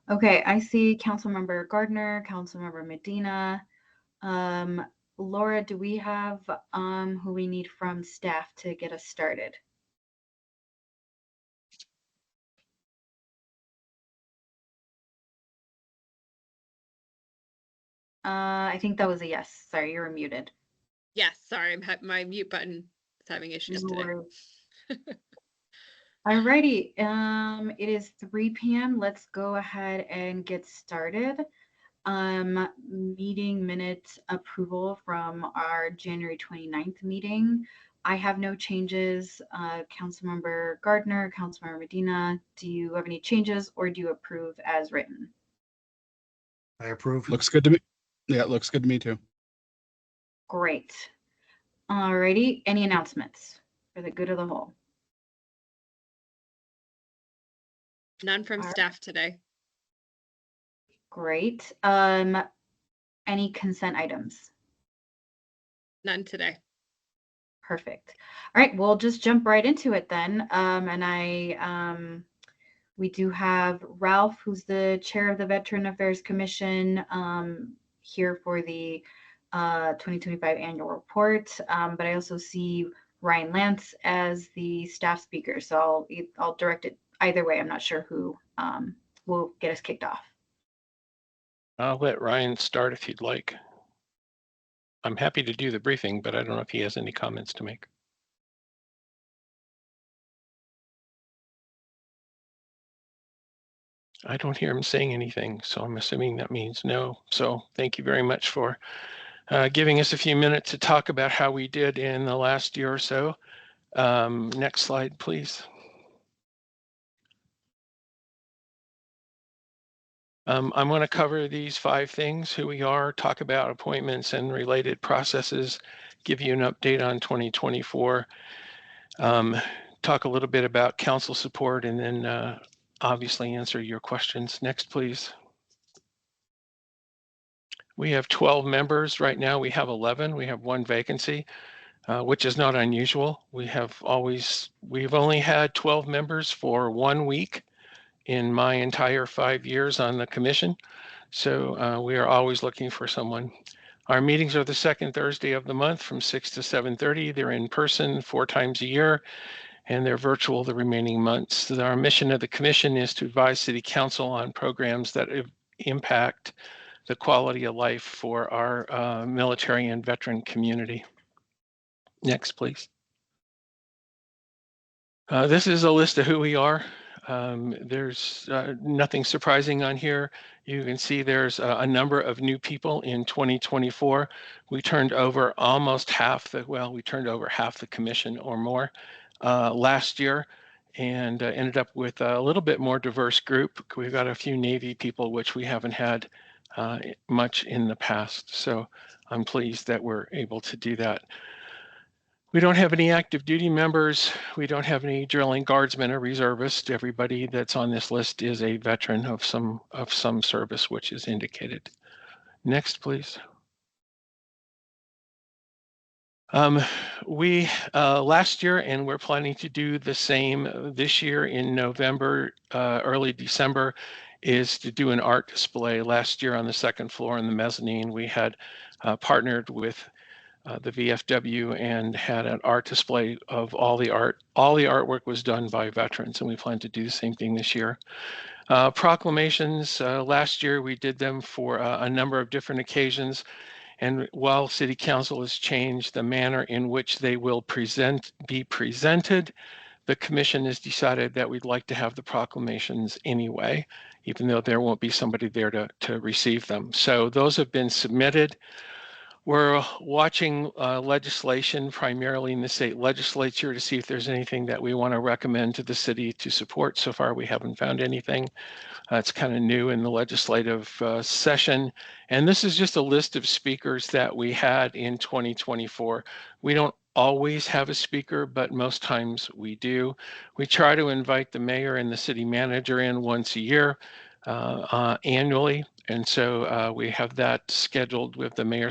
Okay, I see Councilmember Gardner, Councilmember Medina. Laura, do we have who we need from staff to get us started? I think that was a yes. Sorry, you were muted. Yes, sorry, my mute button is having issues today. Alrighty, it is 3 p.m. Let's go ahead and get started. Meeting minutes approval from our January 29th meeting. I have no changes. Councilmember Gardner, Councilmember Medina, do you have any changes or do you approve as written? I approve. Looks good to me. Yeah, it looks good to me too. Great. Alrighty, any announcements for the good of the whole? None from staff today. Great. Any consent items? None today. Perfect. All right, we'll just jump right into it then. We do have Ralph, who's the chair of the Veteran Affairs Commission, here for the 2025 annual report. But I also see Ryan Lance as the staff speaker, so I'll direct it either way. I'm not sure who will get us kicked off. I'll let Ryan start if you'd like. I'm happy to do the briefing, but I don't know if he has any comments to make. I don't hear him saying anything, so I'm assuming that means no. So thank you very much for giving us a few minutes to talk about how we did in the last year or so. Next slide, please. I'm going to cover these 5 things: who we are, talk about appointments and related processes, give you an update on 2024, talk a little bit about council support, and then obviously answer your questions. Next, please. We have 12 members right now. We have 11. We have 1 vacancy, which is not unusual. We've only had 12 members for 1 week in my entire 5 years on the commission. So we are always looking for someone. Our meetings are the second Thursday of the month from 6 to 7:30. They're in person 4 times a year, and they're virtual the remaining months. Our mission of the commission is to advise City Council on programs that impact the quality of life for our military and veteran community. Next, please. This is a list of who we are. There's nothing surprising on here. You can see there's a number of new people in 2024. We turned over we turned over half the commission or more last year, and ended up with a little bit more diverse group. We've got a few Navy people, which we haven't had much in the past. So I'm pleased that we're able to do that. We don't have any active duty members. We don't have any drilling guardsmen or reservists. Everybody that's on this list is a veteran of some service, which is indicated. Next, please. We last year, and we're planning to do the same this year in November, early December, is to do an art display. Last year on the 2nd floor in the mezzanine, we had partnered with the VFW and had an art display of all the art. All the artwork was done by veterans, and we plan to do the same thing this year. Proclamations, last year we did them for a number of different occasions. And while City Council has changed the manner in which they will be presented, the commission has decided that we'd like to have the proclamations anyway, even though there won't be somebody there to receive them. So those have been submitted. We're watching legislation primarily in the state legislature to see if there's anything that we want to recommend to the city to support. So far, we haven't found anything. It's kind of new in the legislative session. And this is just a list of speakers that we had in 2024. We don't always have a speaker, but most times we do. We try to invite the mayor and the city manager in once a year annually. And so we have that scheduled with the mayor.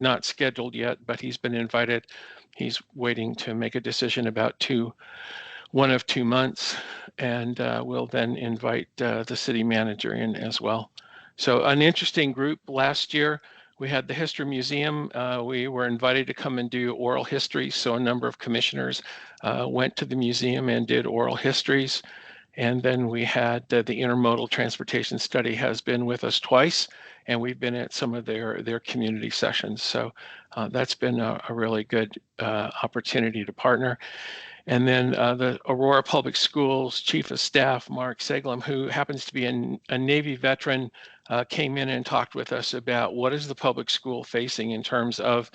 Not scheduled yet, but he's been invited. He's waiting to make a decision about 1 of 2 months. and we'll then invite the city manager in as well. So an interesting group last year. We had the History Museum. We were invited to come and do oral history. So a number of commissioners went to the museum and did oral histories. And then we had the Intermodal Transportation Study has been with us twice, and we've been at some of their community sessions. So that's been a really good opportunity to partner. And then the Aurora Public Schools Chief of Staff, Mark Seglem, who happens to be a Navy veteran, came in and talked with us about what is the public school facing in terms of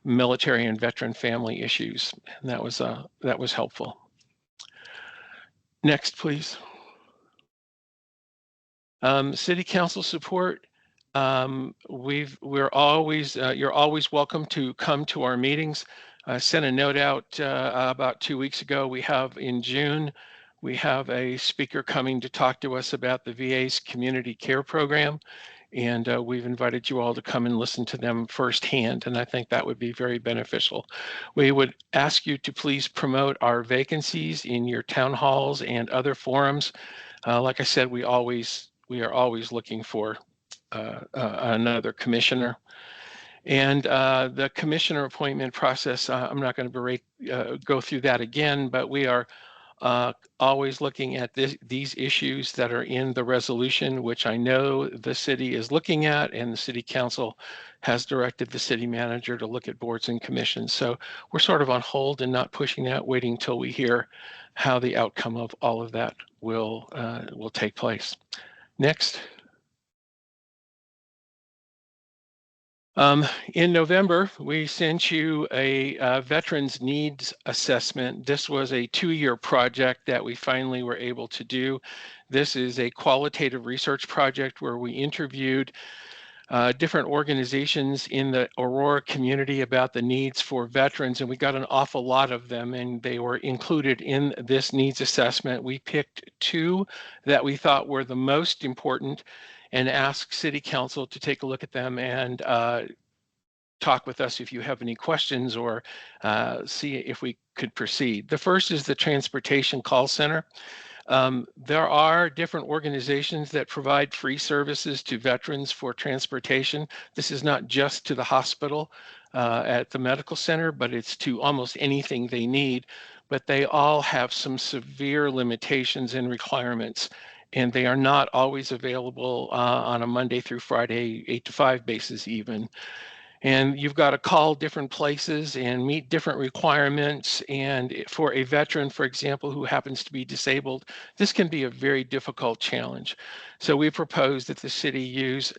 military and veteran family issues. And that was helpful. Next, please. City council support. We're always, you're always welcome to come to our meetings. I sent a note out about 2 weeks ago. We have in June, we have a speaker coming to talk to us about the VA's community care program. And we've invited you all to come and listen to them firsthand. And I think that would be very beneficial. We would ask you to please promote our vacancies in your town halls and other forums. Like I said, we are always looking for another commissioner. And the commissioner appointment process, I'm not going to go through that again, but we are always looking at these issues that are in the resolution, which I know the city is looking at, and the city council has directed the city manager to look at boards and commissions. So we're sort of on hold and not pushing that, waiting until we hear how the outcome of all of that will take place. Next. In November, we sent you a veterans needs assessment. This was a 2-year project that we finally were able to do. This is a qualitative research project where we interviewed different organizations in the Aurora community about the needs for veterans, and we got an awful lot of them, and they were included in this needs assessment. We picked 2 that we thought were the most important and asked City Council to take a look at them and talk with us if you have any questions or see if we could proceed. The first is the Transportation Call Center. There are different organizations that provide free services to veterans for transportation. This is not just to the hospital at the medical center, but it's to almost anything they need. But they all have some severe limitations and requirements, and they are not always available on a Monday through Friday, 8 to 5 basis even. And you've got to call different places and meet different requirements. And for a veteran, for example, who happens to be disabled, this can be a very difficult challenge. So we propose that the city use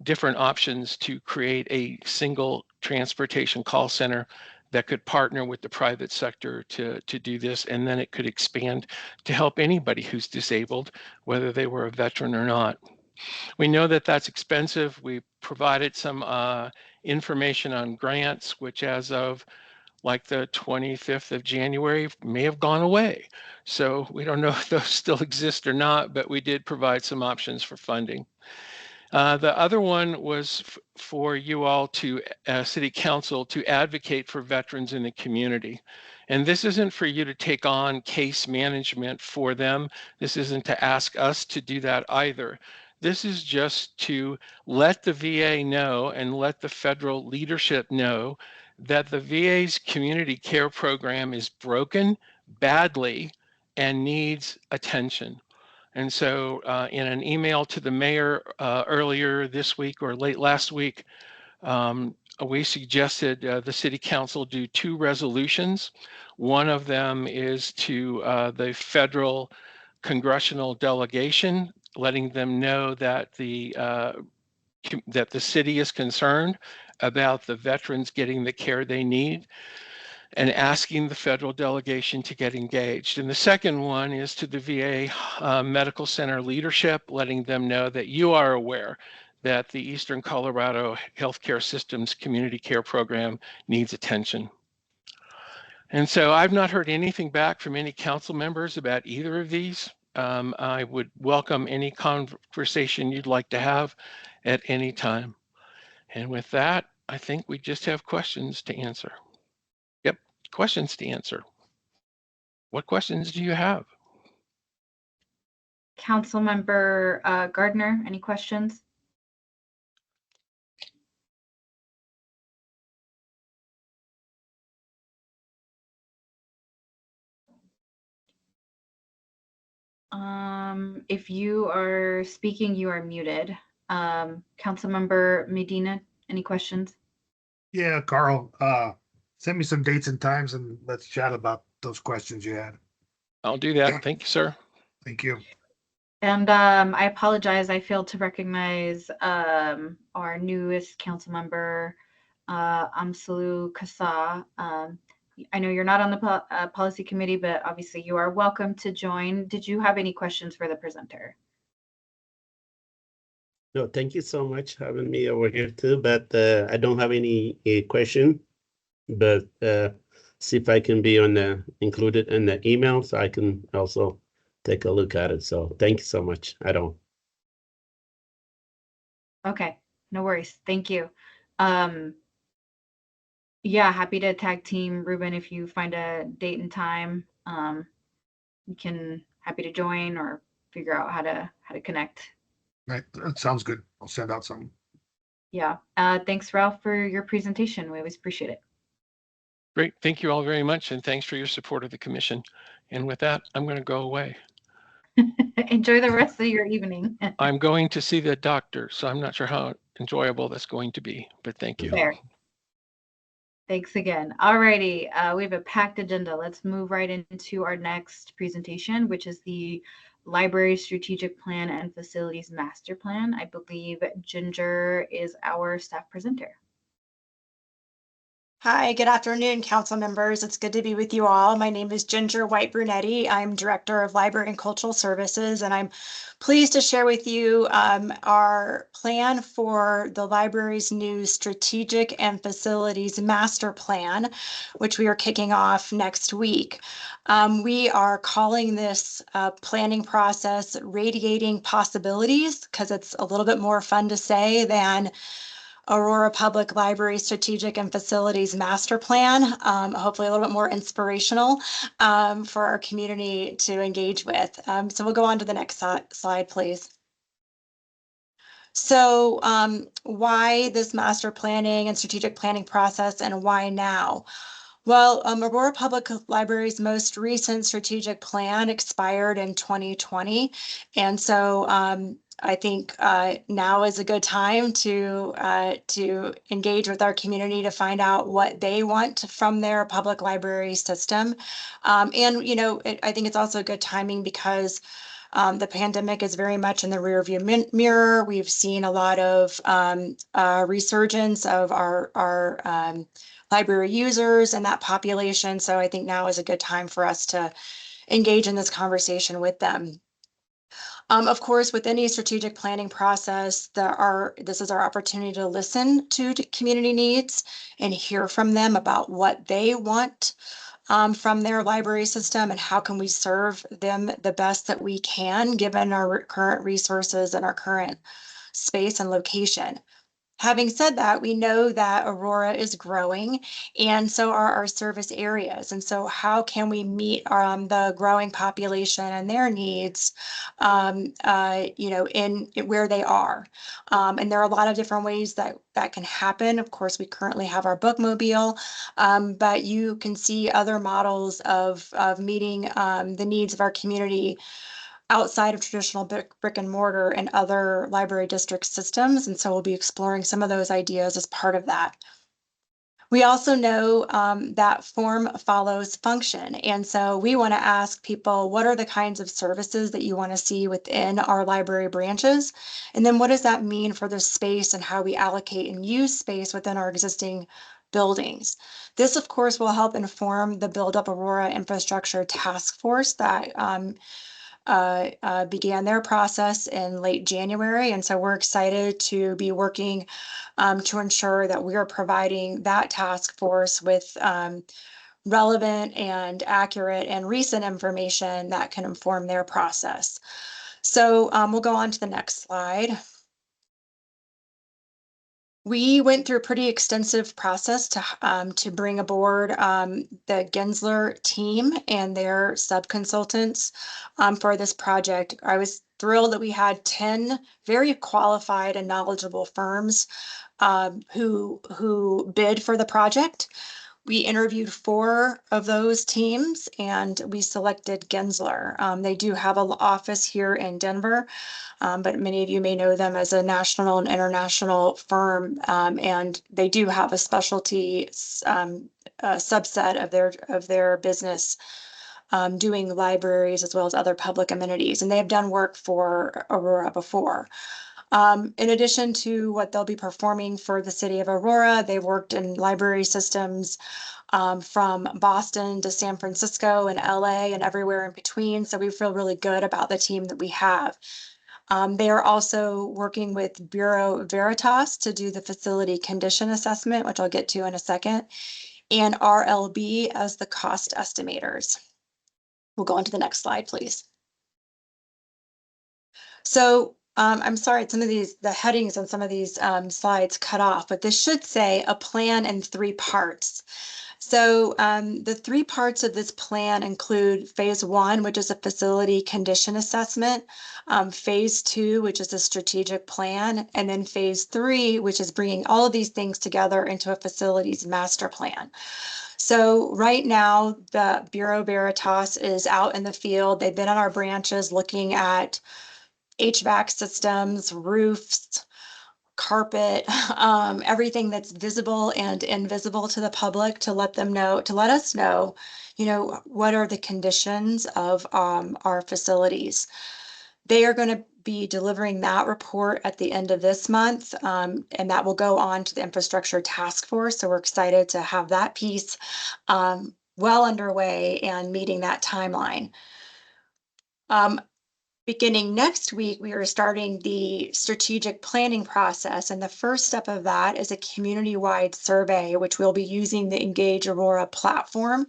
different options to create a single transportation call center that could partner with the private sector to do this. And then it could expand to help anybody who's disabled, whether they were a veteran or not. We know that that's expensive. We provided some information on grants, which as of like the 25th of January may have gone away. So we don't know if those still exist or not, but we did provide some options for funding. The other one was for you all to City Council to advocate for veterans in the community. And this isn't for you to take on case management for them. This isn't to ask us to do that either. This is just to let the VA know and let the federal leadership know that the VA's community care program is broken badly and needs attention. And so in an email to the mayor earlier this week or late last week, we suggested the city council do 2 resolutions. One of them is to the federal congressional delegation, letting them know that the city is concerned about the veterans getting the care they need, and asking the federal delegation to get engaged. And the second one is to the VA Medical Center leadership, letting them know that you are aware that the Eastern Colorado Healthcare System's community care program needs attention. And so I've not heard anything back from any council members about either of these. I would welcome any conversation you'd like to have at any time. And with that, I think we just have questions to answer. Yep, questions to answer. What questions do you have? Councilmember Gardner, any questions? If you are speaking, you are muted. Councilmember Medina, any questions? Yeah, Carl, send me some dates and times and let's chat about those questions you had. I'll do that. Thank you, sir. Thank you. And I apologize, I failed to recognize our newest council member, Amsalu Kasa. I know you're not on the policy committee, but obviously you are welcome to join. Did you have any questions for the presenter? No, thank you so much for having me over here too, but I don't have any question, but see if I can be included in the email so I can also take a look at it. So thank you so much. I don't. Okay, no worries. Thank you. Yeah, happy to tag team Ruben if you find a date and time. You can happy to join or figure out how to connect. Right, that sounds good. I'll send out something. Yeah. Thanks, Ralph, for your presentation. We always appreciate it. Great. Thank you all very much. And thanks for your support of the commission. And with that, I'm going to go away. Enjoy the rest of your evening. I'm going to see the doctor, so I'm not sure how enjoyable that's going to be, but thank you. Fair. Thanks again. All righty. We have a packed agenda. Let's move right into our next presentation, which is the Library Strategic Plan and Facilities Master Plan. I believe Ginger is our staff presenter. Hi, good afternoon, council members. It's good to be with you all. My name is Ginger White Brunetti. I'm Director of Library and Cultural Services, and I'm pleased to share with you our plan for the library's new Strategic and Facilities Master Plan, which we are kicking off next week. We are calling this planning process Radiating Possibilities because it's a little bit more fun to say than Aurora Public Library Strategic and Facilities Master Plan, hopefully a little bit more inspirational for our community to engage with. So we'll go on to the next slide, please. So why this master planning and strategic planning process and why now? Well, Aurora Public Library's most recent strategic plan expired in 2020. And so I think now is a good time to engage with our community to find out what they want from their public library system. And, you know, I think it's also good timing because the pandemic is very much in the rearview mirror. We've seen a lot of resurgence of our library users and that population. So I think now is a good time for us to engage in this conversation with them. Of course, with any strategic planning process, this is our opportunity to listen to community needs and hear from them about what they want from their library system and how can we serve them the best that we can given our current resources and our current space and location. Having said that, we know that Aurora is growing, and so are our service areas. And so how can we meet the growing population and their needs, you know, in where they are? And there are a lot of different ways that can happen. Of course, we currently have our bookmobile, but you can see other models of meeting the needs of our community outside of traditional brick and mortar and other library district systems. And so we'll be exploring some of those ideas as part of that. We also know that form follows function. And so we want to ask people, what are the kinds of services that you want to see within our library branches? And then what does that mean for the space and how we allocate and use space within our existing buildings? This, of course, will help inform the Build Up Aurora Infrastructure Task Force that began their process in late January. And so we're excited to be working to ensure that we are providing that task force with relevant and accurate and recent information that can inform their process. So we'll go on to the next slide. We went through a pretty extensive process to bring aboard the Gensler team and their sub-consultants for this project. I was thrilled that we had 10 very qualified and knowledgeable firms who bid for the project. We interviewed 4 of those teams and we selected Gensler. They do have an office here in Denver, but many of you may know them as a national and international firm, and they do have a specialty subset of their business doing libraries as well as other public amenities, and they have done work for Aurora before. In addition to what they'll be performing for the city of Aurora, they've worked in library systems from Boston to San Francisco and LA and everywhere in between. So we feel really good about the team that we have. They are also working with Bureau Veritas to do the facility condition assessment, which I'll get to in a second, and RLB as the cost estimators. We'll go on to the next slide, please. So I'm sorry, the headings on some of these slides cut off, but this should say a plan in 3 parts. So the 3 parts of this plan include phase 1, which is a facility condition assessment, phase 2, which is a strategic plan, and then phase 3, which is bringing all of these things together into a facilities master plan. So right now, the Bureau Veritas is out in the field. They've been on our branches looking at HVAC systems, roofs, carpet, everything that's visible and invisible to the public to let us know, what are the conditions of our facilities. They are going to be delivering that report at the end of this month, and that will go on to the infrastructure task force. So we're excited to have that piece well underway and meeting that timeline. Beginning next week, we are starting the strategic planning process. And the first step of that is a community-wide survey, which we'll be using the Engage Aurora platform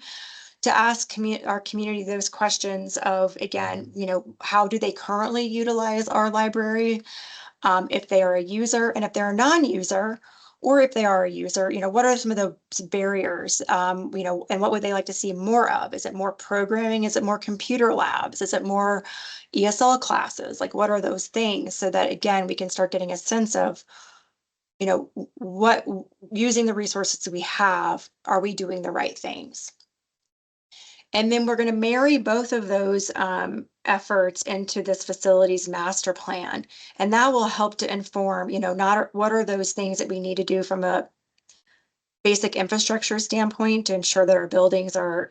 to ask our community those questions of, again, how do they currently utilize our library? If they are a user, and if they're a non-user, or if they are a user, what are some of the barriers, and what would they like to see more of? Is it more programming? Is it more computer labs? Is it more ESL classes? Like, what are those things? So that, again, we can start getting a sense of, what, using the resources that we have, are we doing the right things? And then we're going to marry both of those efforts into this facilities master plan. And that will help to inform, not what are those things that we need to do from a basic infrastructure standpoint to ensure that our buildings are,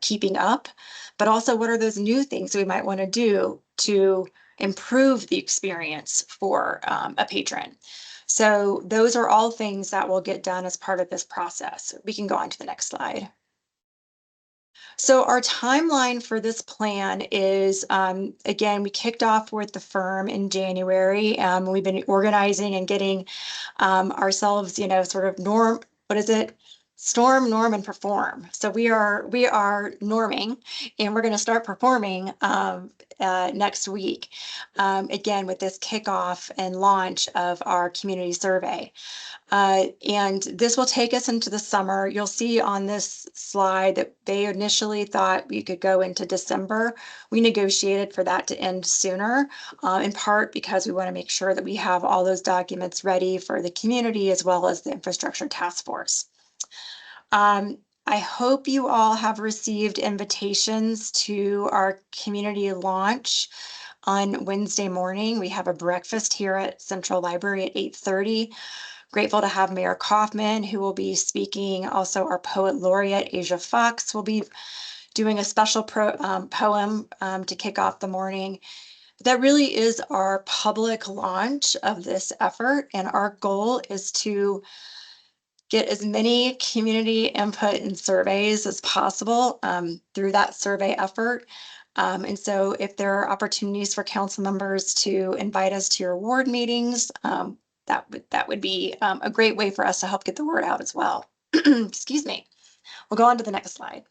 keeping up, but also what are those new things we might want to do to improve the experience for a patron. So those are all things that will get done as part of this process. We can go on to the next slide. So our timeline for this plan is, again, we kicked off with the firm in January. We've been organizing and getting ourselves, sort of storm, norm, and perform. So we are norming, and we're going to start performing next week, again, with this kickoff and launch of our community survey. And this will take us into the summer. You'll see on this slide that they initially thought we could go into December. We negotiated for that to end sooner, in part because we want to make sure that we have all those documents ready for the community as well as the infrastructure task force. I hope you all have received invitations to our community launch on Wednesday morning. We have a breakfast here at Central Library at 8:30. Grateful to have Mayor Kaufman, who will be speaking. Also, our poet laureate, Asia Fox, will be doing a special poem to kick off the morning. That really is our public launch of this effort, and our goal is to get as many community input and surveys as possible through that survey effort. And so if there are opportunities for council members to invite us to your ward meetings, that would be a great way for us to help get the word out as well. Excuse me. We'll go on to the next slide.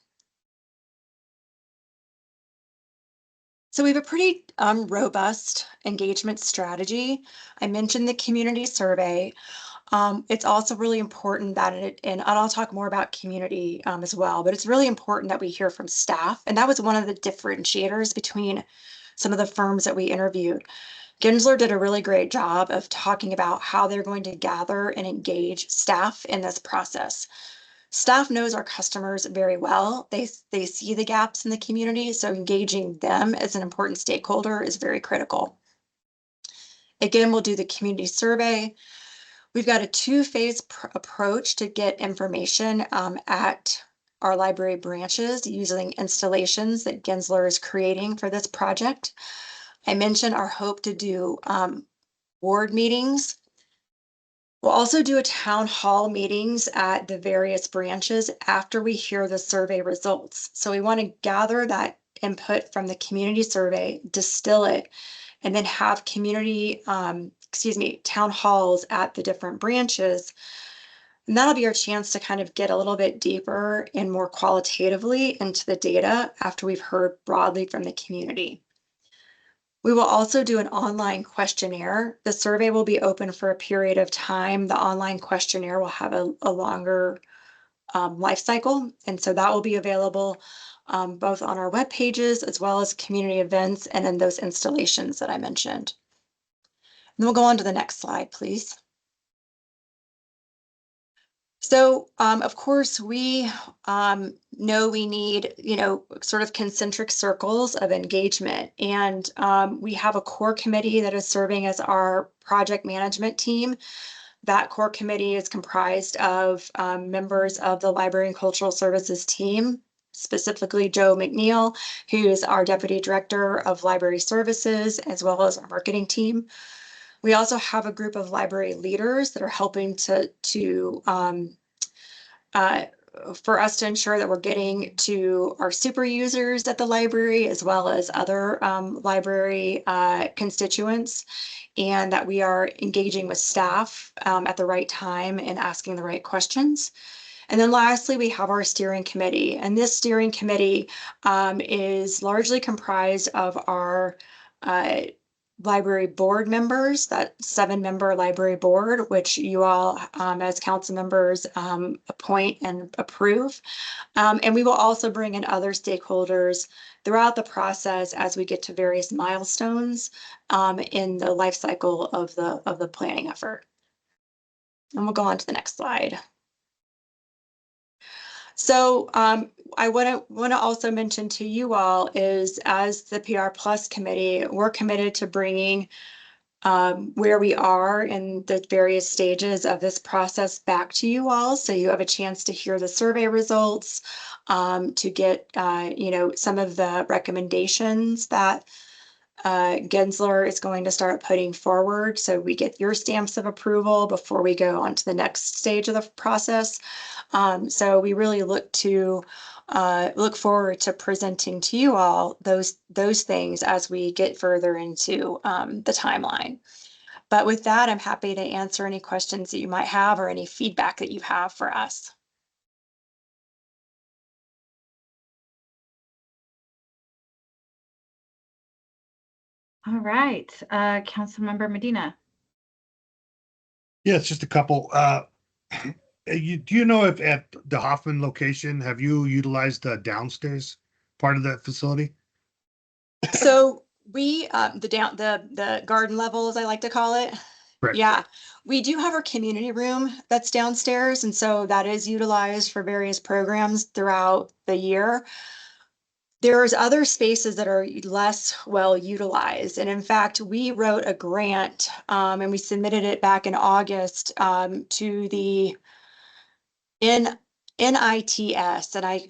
So we have a pretty robust engagement strategy. I mentioned the community survey. It's also really important that and I'll talk more about community as well, but it's really important that we hear from staff. And that was one of the differentiators between some of the firms that we interviewed. Gensler did a really great job of talking about how they're going to gather and engage staff in this process. Staff knows our customers very well. They see the gaps in the community, so engaging them as an important stakeholder is very critical. Again, we'll do the community survey. We've got a two-phase approach to get information at our library branches using installations that Gensler is creating for this project. I mentioned our hope to do ward meetings. We'll also do a town hall meetings at the various branches after we hear the survey results. So we want to gather that input from the community survey, distill it, and then have town halls at the different branches. And that'll be our chance to kind of get a little bit deeper and more qualitatively into the data after we've heard broadly from the community. We will also do an online questionnaire. The survey will be open for a period of time. The online questionnaire will have a longer life cycle. And so that will be available both on our web pages as well as community events and in those installations that I mentioned. And we'll go on to the next slide, please. So, of course, we know we need, sort of concentric circles of engagement. And we have a core committee that is serving as our project management team. That core committee is comprised of members of the Library and Cultural Services team, specifically Joe McNeil, who is our Deputy Director of Library Services, as well as our marketing team. We also have a group of library leaders that are helping for us to ensure that we're getting to our super users at the library, as well as other library constituents, and that we are engaging with staff at the right time and asking the right questions. And then lastly, we have our steering committee. And this steering committee is largely comprised of our library board members, that 7-member library board, which you all as council members appoint and approve. And we will also bring in other stakeholders throughout the process as we get to various milestones in the life cycle of the planning effort. And we'll go on to the next slide. So I want to also mention to you all is, as the PR Plus committee, we're committed to bringing where we are in the various stages of this process back to you all, so you have a chance to hear the survey results, to get some of the recommendations that Gensler is going to start putting forward, so we get your stamps of approval before we go on to the next stage of the process. So we really look forward to presenting to you all those things as we get further into the timeline. But with that, I'm happy to answer any questions that you might have or any feedback that you have for us. All right, Councilmember Medina. Yeah, it's just a couple. Do you know if at the Hoffman location, have you utilized the downstairs part of that facility? So we the garden level, as I like to call it. Right. Yeah, we do have our community room that's downstairs, and so that is utilized for various programs throughout the year. There's other spaces that are less well utilized. And in fact, we wrote a grant and we submitted it back in August to the NITS, and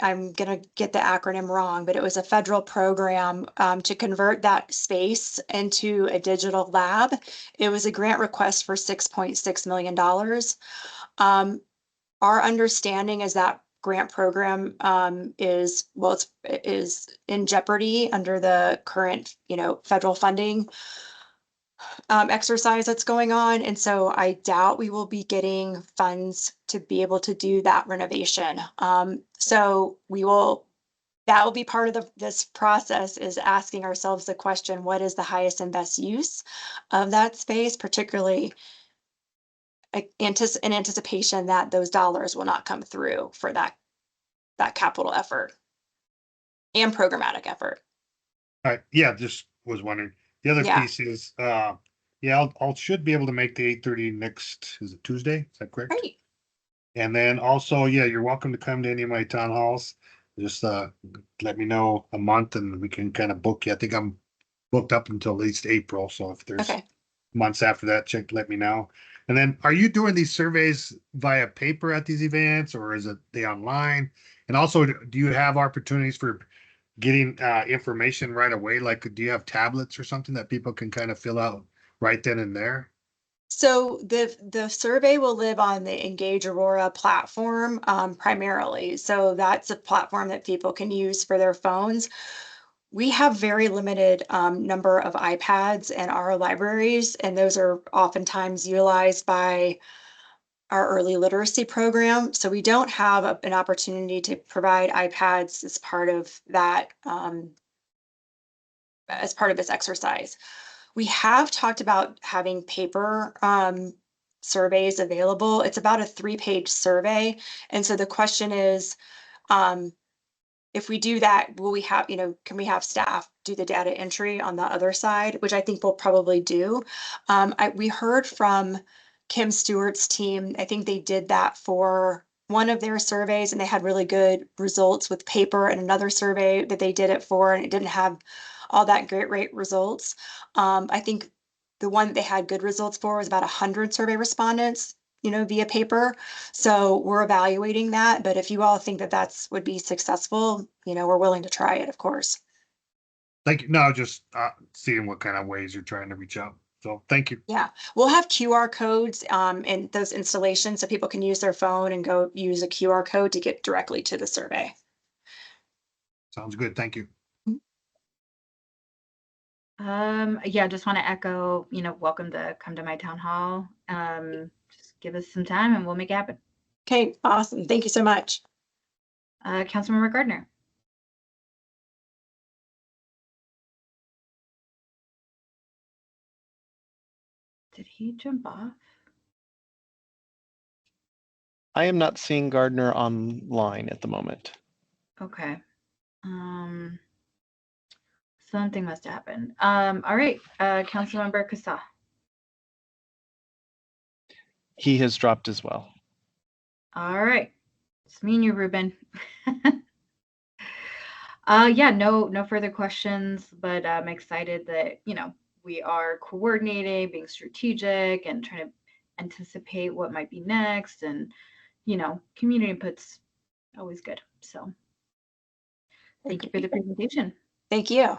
I'm going to get the acronym wrong, but it was a federal program to convert that space into a digital lab. It was a grant request for $6.6 million. Our understanding is that grant program is in jeopardy under the current, federal funding exercise that's going on. And so I doubt we will be getting funds to be able to do that renovation. So we will that will be part of this process, is asking ourselves the question, what is the highest and best use of that space, particularly in anticipation that those dollars will not come through for that capital effort and programmatic effort. All right, yeah, just was wondering. The other Yeah. piece is, yeah, I'll should be able to make the 8:30 next, is it Tuesday? Is that correct? Great. And then also, yeah, you're welcome to come to any of my town halls. Just let me know a month and we can kind of book you. I think I'm booked up until at least April. So if there's Okay. months after that, let me know. And then are you doing these surveys via paper at these events or is it the online? And also, do you have opportunities for getting information right away? Like, do you have tablets or something that people can kind of fill out right then and there? So the survey will live on the Engage Aurora platform primarily. So that's a platform that people can use for their phones. We have very limited number of iPads in our libraries, and those are oftentimes utilized by our early literacy program. So we don't have an opportunity to provide iPads as part of that, as part of this exercise. We have talked about having paper surveys available. It's about a 3-page survey. And so the question is, if we do that, will we have, can we have staff do the data entry on the other side, which I think we'll probably do. We heard from Kim Stewart's team. I think they did that for one of their surveys and they had really good results with paper, and another survey that they did it for, and it didn't have all that great results. I think the one that they had good results for was about 100 survey respondents, via paper. So we're evaluating that, but if you all think that would be successful, we're willing to try it, of course. Thank you. No, just seeing what kind of ways you're trying to reach out. So thank you. Yeah, we'll have QR codes in those installations so people can use their phone and go use a QR code to get directly to the survey. Sounds good. Thank you. Yeah, just want to echo, welcome to come to my town hall. Just give us some time and we'll make it happen. Okay, awesome. Thank you so much. Councilmember Gardner. Did he jump off? I am not seeing Gardner online at the moment. Okay. Something must have happened. All right, Councilmember Kasa. He has dropped as well. All right, it's me and you, Ruben. Yeah, no further questions, but I'm excited that, we are coordinating, being strategic and trying to anticipate what might be next. And, community input's always good. So thank you for the presentation. Thank you.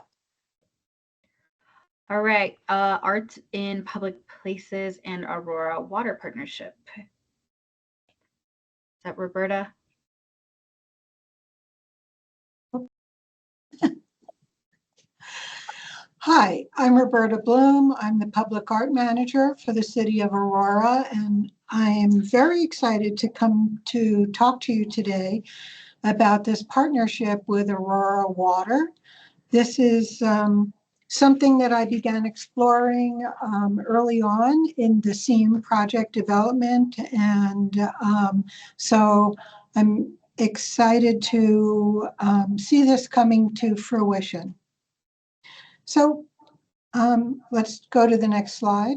All right, Art in Public Places and Aurora Water Partnership. Is that Roberta? Hi, I'm Roberta Bloom. I'm the Public Art Manager for the City of Aurora, and I am very excited to come to talk to you today about this partnership with Aurora Water. This is something that I began exploring early on in the SEAM project development, and so I'm excited to see this coming to fruition. So let's go to the next slide.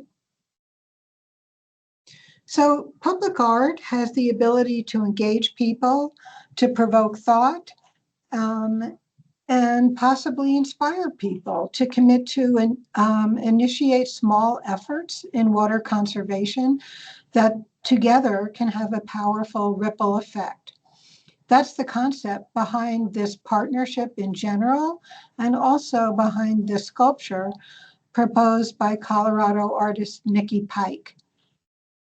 So public art has the ability to engage people, to provoke thought, and possibly inspire people to commit to initiate small efforts in water conservation that together can have a powerful ripple effect. That's the concept behind this partnership in general, and also behind this sculpture proposed by Colorado artist Nikki Pike.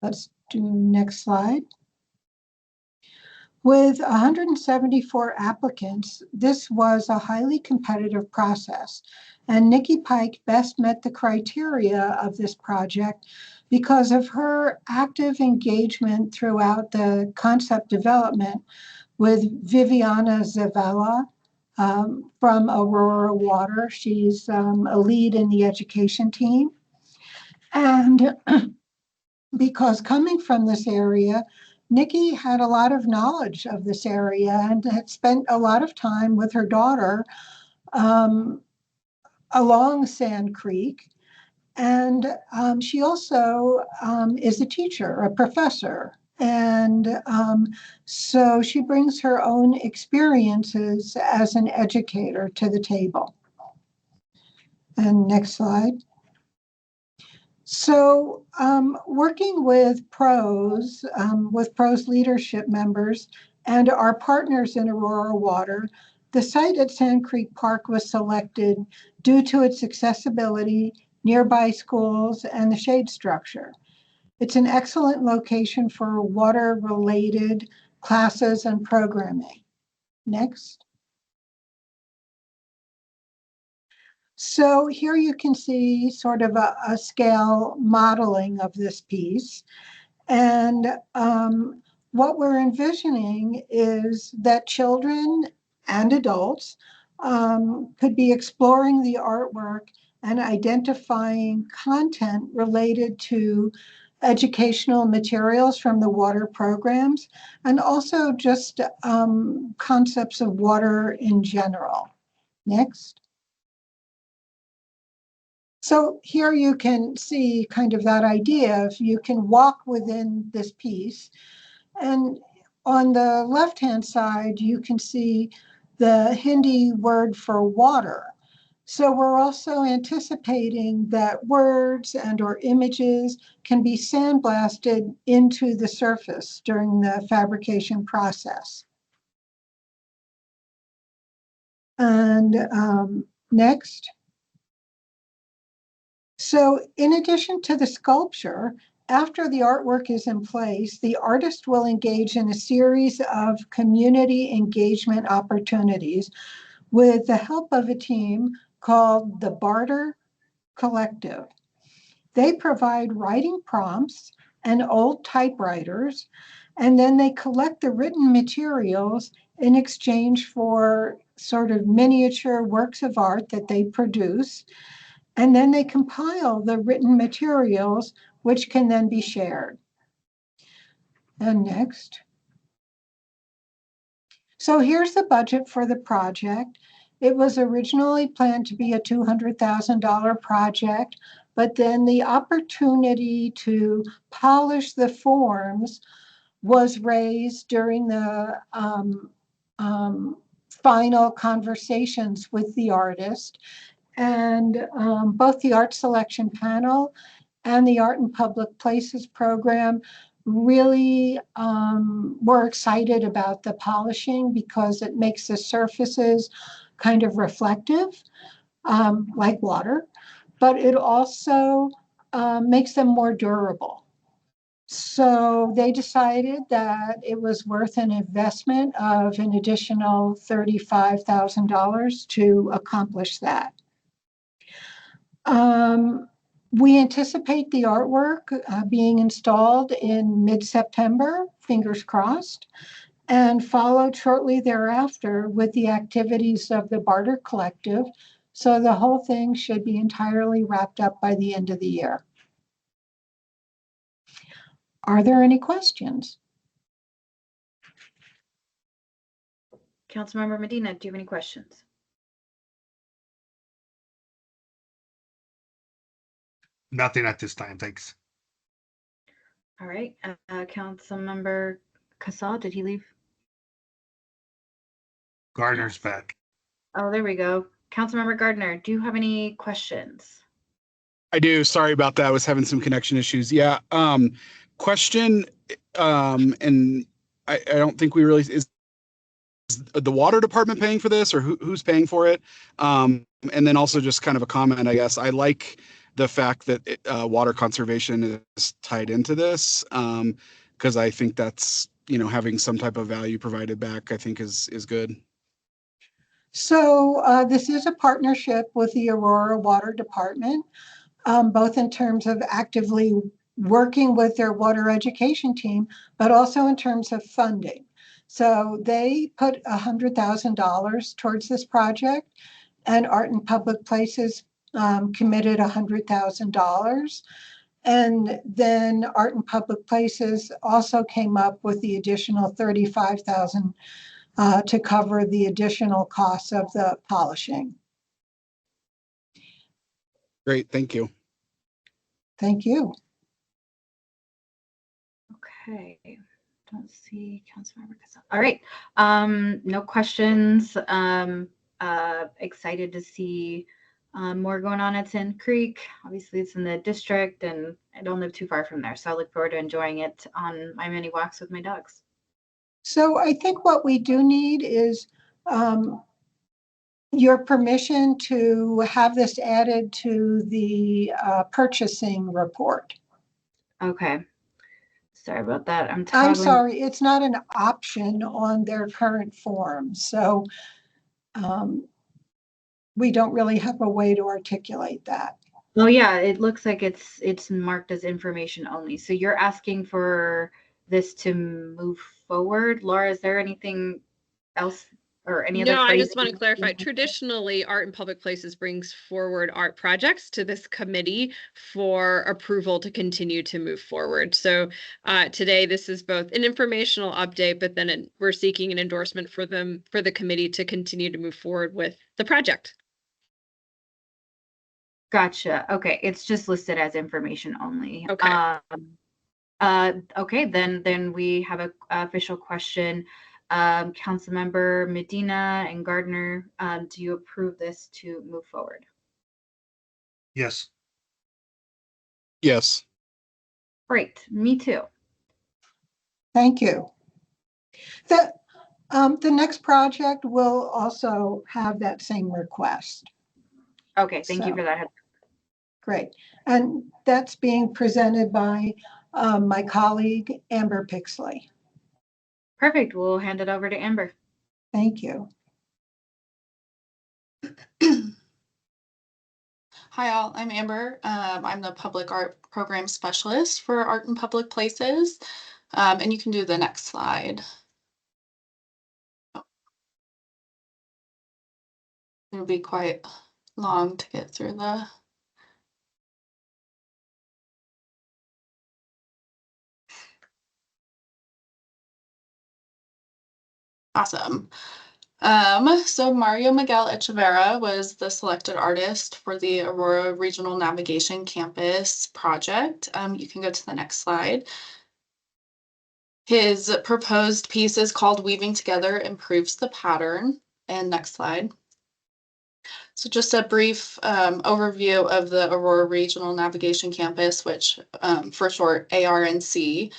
Let's do next slide. With 174 applicants, this was a highly competitive process, and Nikki Pike best met the criteria of this project because of her active engagement throughout the concept development with Viviana Zavella, from Aurora Water. She's a lead in the education team. And because coming from this area, Nikki had a lot of knowledge of this area and had spent a lot of time with her daughter along Sand Creek. And she also is a teacher, a professor. And so she brings her own experiences as an educator to the table. And next slide. So working with PROS leadership members and our partners in Aurora Water, the site at Sand Creek Park was selected due to its accessibility, nearby schools, and the shade structure. It's an excellent location for water-related classes and programming. Next. So here you can see sort of a scale modeling of this piece. And what we're envisioning is that children and adults could be exploring the artwork and identifying content related to educational materials from the water programs, and also just concepts of water in general. Next. So here you can see kind of that idea of you can walk within this piece. And on the left-hand side, you can see the Hindi word for water. So we're also anticipating that words and or images can be sandblasted into the surface during the fabrication process. And next. So in addition to the sculpture, after the artwork is in place, the artist will engage in a series of community engagement opportunities with the help of a team called the Barter Collective. They provide writing prompts and old typewriters, and then they collect the written materials in exchange for sort of miniature works of art that they produce. And then they compile the written materials, which can then be shared. And next. So here's the budget for the project. It was originally planned to be a $200,000 project, but then the opportunity to polish the forms was raised during the final conversations with the artist. And both the art selection panel and the Art in Public Places program really were excited about the polishing because it makes the surfaces kind of reflective, like water, but it also makes them more durable. So they decided that it was worth an investment of an additional $35,000 to accomplish that. We anticipate the artwork being installed in mid-September, fingers crossed, and followed shortly thereafter with the activities of the Barter Collective. So the whole thing should be entirely wrapped up by the end of the year. Are there any questions? Councilmember Medina, do you have any questions? Nothing at this time, thanks. All right, Councilmember Casal, did he leave? Gardner's back. Oh, there we go. Councilmember Gardner, do you have any questions? I do. Sorry about that. I was having some connection issues. Yeah. Question. And I don't think we really is the water department paying for this, or who's paying for it? And then also just kind of a comment, I guess. I like the fact that water conservation is tied into this, because I think that's, having some type of value provided back, I think is good. So this is a partnership with the Aurora Water Department, both in terms of actively working with their water education team, but also in terms of funding. So they put $100,000 towards this project, and Art in Public Places committed $100,000. And then Art in Public Places also came up with the additional $35,000 to cover the additional costs of the polishing. Great, thank you. Thank you. Okay, don't see Councilmember Casal. All right, no questions. Excited to see more going on at Sand Creek. Obviously, it's in the district, and I don't live too far from there, so I look forward to enjoying it on my many walks with my dogs. So I think what we do need is your permission to have this added to the purchasing report. Okay. Sorry about that. I'm toggling. sorry, it's not an option on their current form. So we don't really have a way to articulate that. Well, yeah, it looks like it's marked as information only. So you're asking for this to move forward. Laura, is there anything else or any other No, I phrase? just want to clarify. Traditionally, Art in Public Places brings forward art projects to this committee for approval to continue to move forward. So today, this is both an informational update, but then we're seeking an endorsement for the committee to continue to move forward with the project. Gotcha. Okay, it's just listed as information only. Okay. Okay, then we have a official question. Councilmember Medina and Gardner, do you approve this to move forward? Yes. Yes. Great, me too. Thank you. The next project will also have that same request. Okay, thank you for that. Great. And that's being presented by my colleague, Amber Pixley. Perfect. We'll hand it over to Amber. Thank you. Hi all, I'm Amber. I'm the Public Art Program Specialist for Art in Public Places. And you can do the next slide. It'll be quite long to get through the... Awesome. So Mario Miguel Echeverra was the selected artist for the Aurora Regional Navigation Campus project. You can go to the next slide. His proposed piece is called Weaving Together Improves the Pattern. And next slide. So just a brief overview of the Aurora Regional Navigation Campus, which for short, ARNC.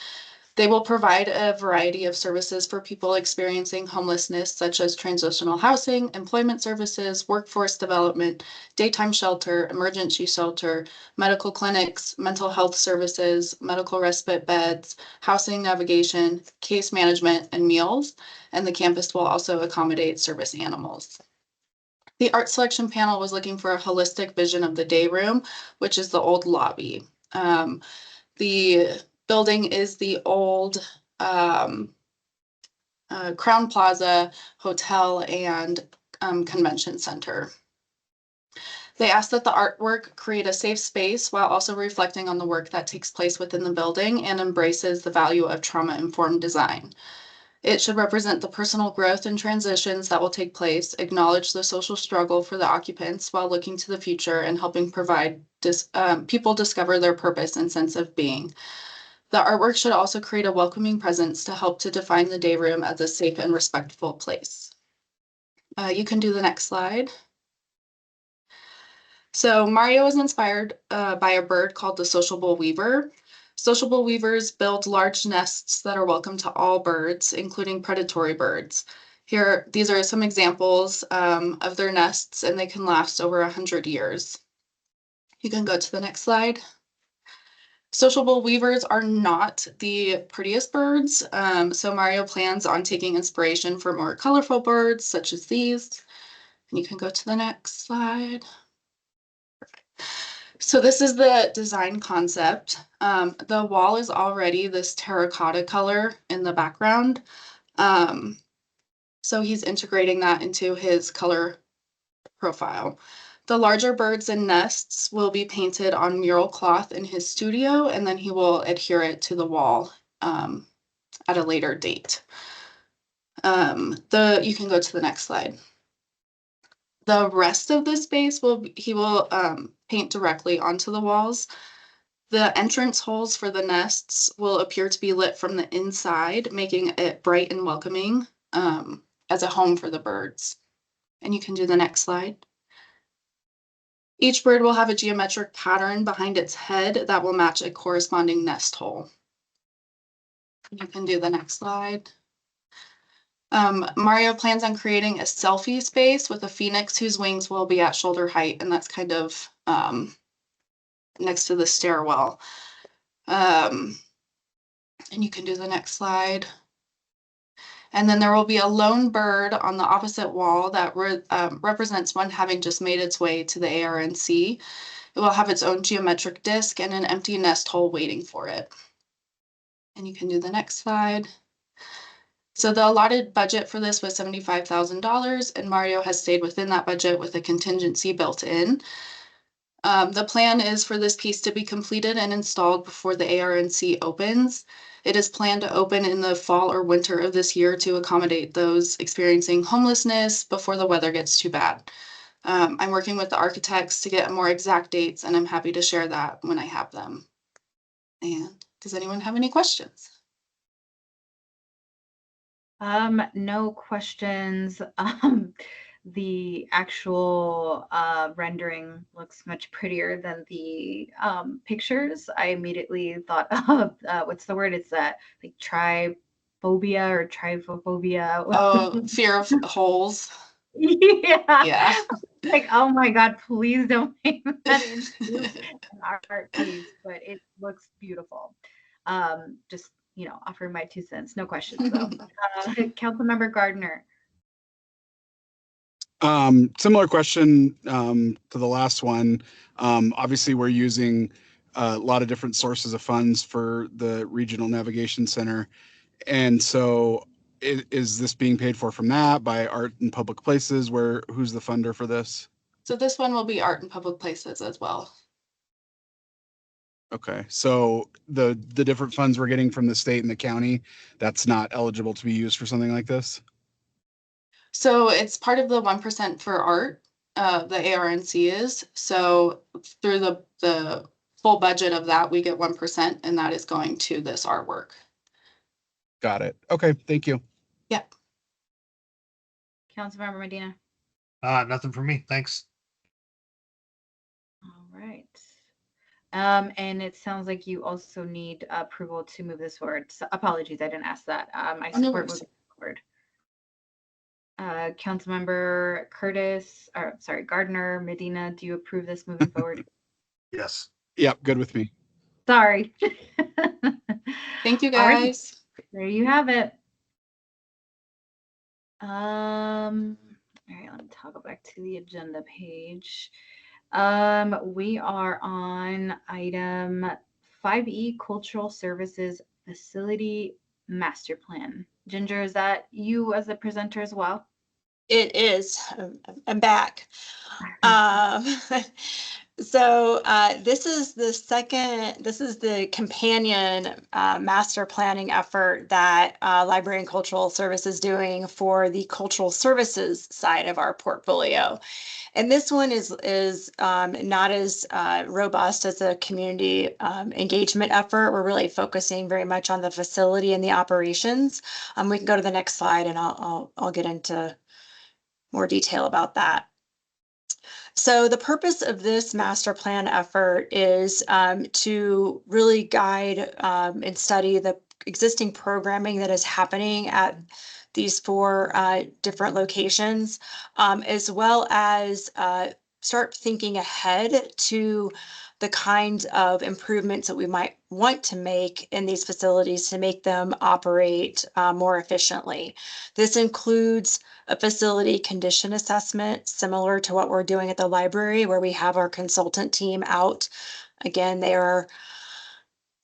They will provide a variety of services for people experiencing homelessness, such as transitional housing, employment services, workforce development, daytime shelter, emergency shelter, medical clinics, mental health services, medical respite beds, housing navigation, case management, and meals. And the campus will also accommodate service animals. The art selection panel was looking for a holistic vision of the day room, which is the old lobby. The building is the old Crown Plaza Hotel and Convention Center. They asked that the artwork create a safe space while also reflecting on the work that takes place within the building and embraces the value of trauma-informed design. It should represent the personal growth and transitions that will take place, acknowledge the social struggle for the occupants while looking to the future and helping provide people discover their purpose and sense of being. The artwork should also create a welcoming presence to help to define the day room as a safe and respectful place. You can do the next slide. So Mario was inspired by a bird called the sociable weaver. Sociable weavers build large nests that are welcome to all birds, including predatory birds. Here, these are some examples of their nests, and they can last over 100 years. You can go to the next slide. Sociable weavers are not the prettiest birds, so Mario plans on taking inspiration from more colorful birds, such as these. And you can go to the next slide. So this is the design concept. The wall is already this terracotta color in the background. So he's integrating that into his color profile. The larger birds and nests will be painted on mural cloth in his studio, and then he will adhere it to the wall at a later date. You can go to the next slide. The rest of the space he will paint directly onto the walls. The entrance holes for the nests will appear to be lit from the inside, making it bright and welcoming as a home for the birds. And you can do the next slide. Each bird will have a geometric pattern behind its head that will match a corresponding nest hole. You can do the next slide. Mario plans on creating a selfie space with a phoenix whose wings will be at shoulder height, and that's kind of next to the stairwell. And you can do the next slide. And then there will be a lone bird on the opposite wall that represents one having just made its way to the ARNC. It will have its own geometric disc and an empty nest hole waiting for it. And you can do the next slide. So the allotted budget for this was $75,000, and Mario has stayed within that budget with a contingency built in. The plan is for this piece to be completed and installed before the ARNC opens. It is planned to open in the fall or winter of this year to accommodate those experiencing homelessness before the weather gets too bad. I'm working with the architects to get more exact dates, and I'm happy to share that when I have them. And does anyone have any questions? No questions. The actual rendering looks much prettier than the pictures. I immediately thought of what's the word? It's like triphobia or trypophobia. Oh, fear of holes. Yeah. Yeah. Like, oh my God, please don't make that into an art piece, but it looks beautiful. Just, offering my 2 cents. No questions though. Councilmember Gardner. Similar question to the last one. Obviously, we're using a lot of different sources of funds for the Regional Navigation Center. And so is this being paid for from that by Art in Public Places? Who's the funder for this? So this one will be Art in Public Places as well. Okay, so the different funds we're getting from the state and the county, that's not eligible to be used for something like this? So it's part of the 1% for art, the ARNC is. So through the full budget of that, we get 1%, and that is going to this artwork. Got it. Okay, thank you. Yeah. Councilmember Medina. Nothing for me. Thanks. All right. And it sounds like you also need approval to move this forward. So apologies, I didn't ask that. I support moving forward. Councilmember Gardner, Medina, do you approve this moving forward? Yes. Yep, good with me. Sorry. Thank you, All right. guys. There you have it. All right, let me toggle back to the agenda page. We are on item 5E, Cultural Services Facility Master Plan. Ginger, is that you as the presenter as well? It is. I'm back. So this is the companion master planning effort that Library and Cultural Service is doing for the cultural services side of our portfolio. And this one is not as robust as a community engagement effort. We're really focusing very much on the facility and the operations. We can go to the next slide, and I'll get into more detail about that. So the purpose of this master plan effort is to really guide and study the existing programming that is happening at these 4 different locations, as well as start thinking ahead to the kinds of improvements that we might want to make in these facilities to make them operate more efficiently. This includes a facility condition assessment, similar to what we're doing at the library, where we have our consultant team out. Again, they are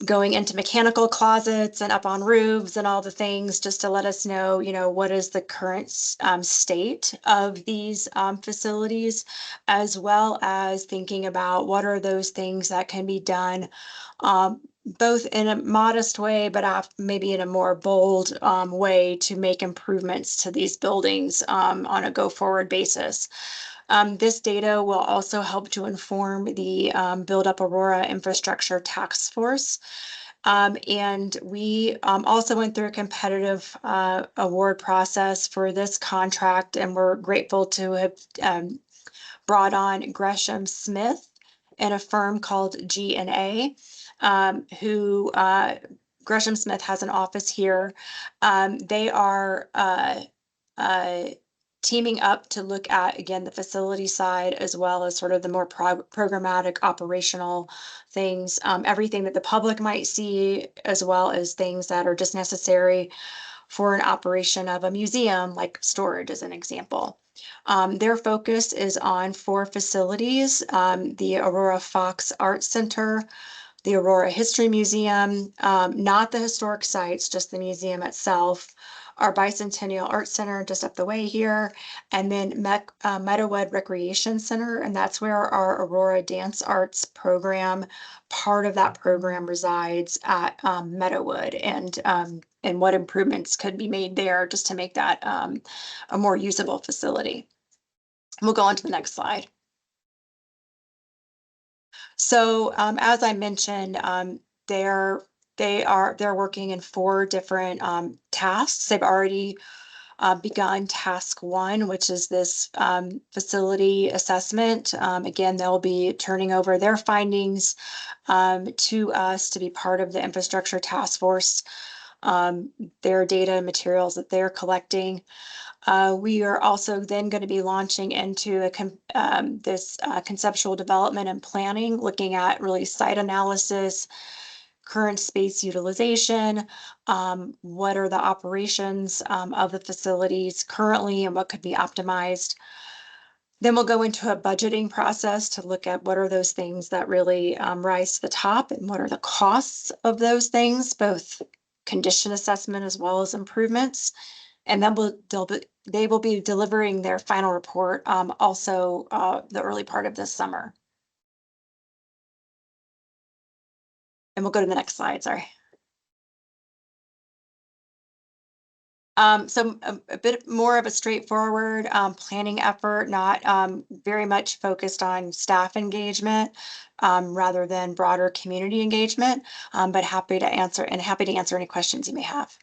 going into mechanical closets and up on roofs and all the things, just to let us know, what is the current state of these facilities, as well as thinking about what are those things that can be done, both in a modest way, but maybe in a more bold way to make improvements to these buildings on a go-forward basis. This data will also help to inform the Build Up Aurora Infrastructure Task Force. And we also went through a competitive award process for this contract, and we're grateful to have brought on Gresham Smith and a firm called G&A, who Gresham Smith has an office here. They are teaming up to look at, again, the facility side, as well as sort of the more programmatic operational things, everything that the public might see, as well as things that are just necessary for an operation of a museum, like storage as an example. Their focus is on 4 facilities: the Aurora Fox Art Center, the Aurora History Museum, not the historic sites, just the museum itself, our Bicentennial Art Center just up the way here, and then Meadowood Recreation Center, and that's where our Aurora Dance Arts program, part of that program resides at Meadowood, and what improvements could be made there just to make that a more usable facility. We'll go on to the next slide. So as I mentioned, they're working in 4 different tasks. They've already begun task 1, which is this facility assessment. Again, they'll be turning over their findings to us to be part of the infrastructure task force, their data and materials that they're collecting. We are also then going to be launching into this conceptual development and planning, looking at really site analysis, current space utilization, what are the operations of the facilities currently and what could be optimized. Then we'll go into a budgeting process to look at what are those things that really rise to the top and what are the costs of those things, both condition assessment as well as improvements. And then they will be delivering their final report also the early part of this summer. And we'll go to the next slide, sorry. So a bit more of a straightforward planning effort, not very much focused on staff engagement rather than broader community engagement, but happy to answer any questions you may have.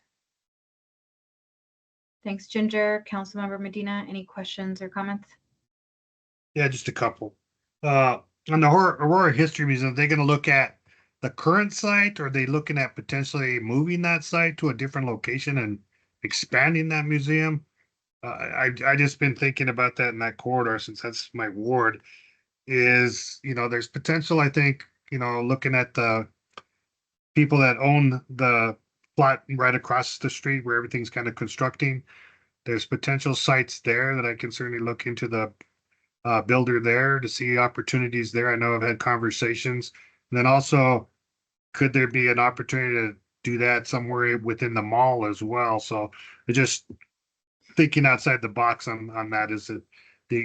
Thanks, Ginger. Councilmember Medina, any questions or comments? Yeah, just a couple. On the Aurora History Museum, they're going to look at the current site, or are they looking at potentially moving that site to a different location and expanding that museum? I just been thinking about that in that corridor, since that's my ward. Is, there's potential, I think, looking at the people that own the plot right across the street where everything's kind of constructing. There's potential sites there that I can certainly look into the builder there to see opportunities there. I know I've had conversations. And then also, could there be an opportunity to do that somewhere within the mall as well? So just thinking outside the box on that. Is it,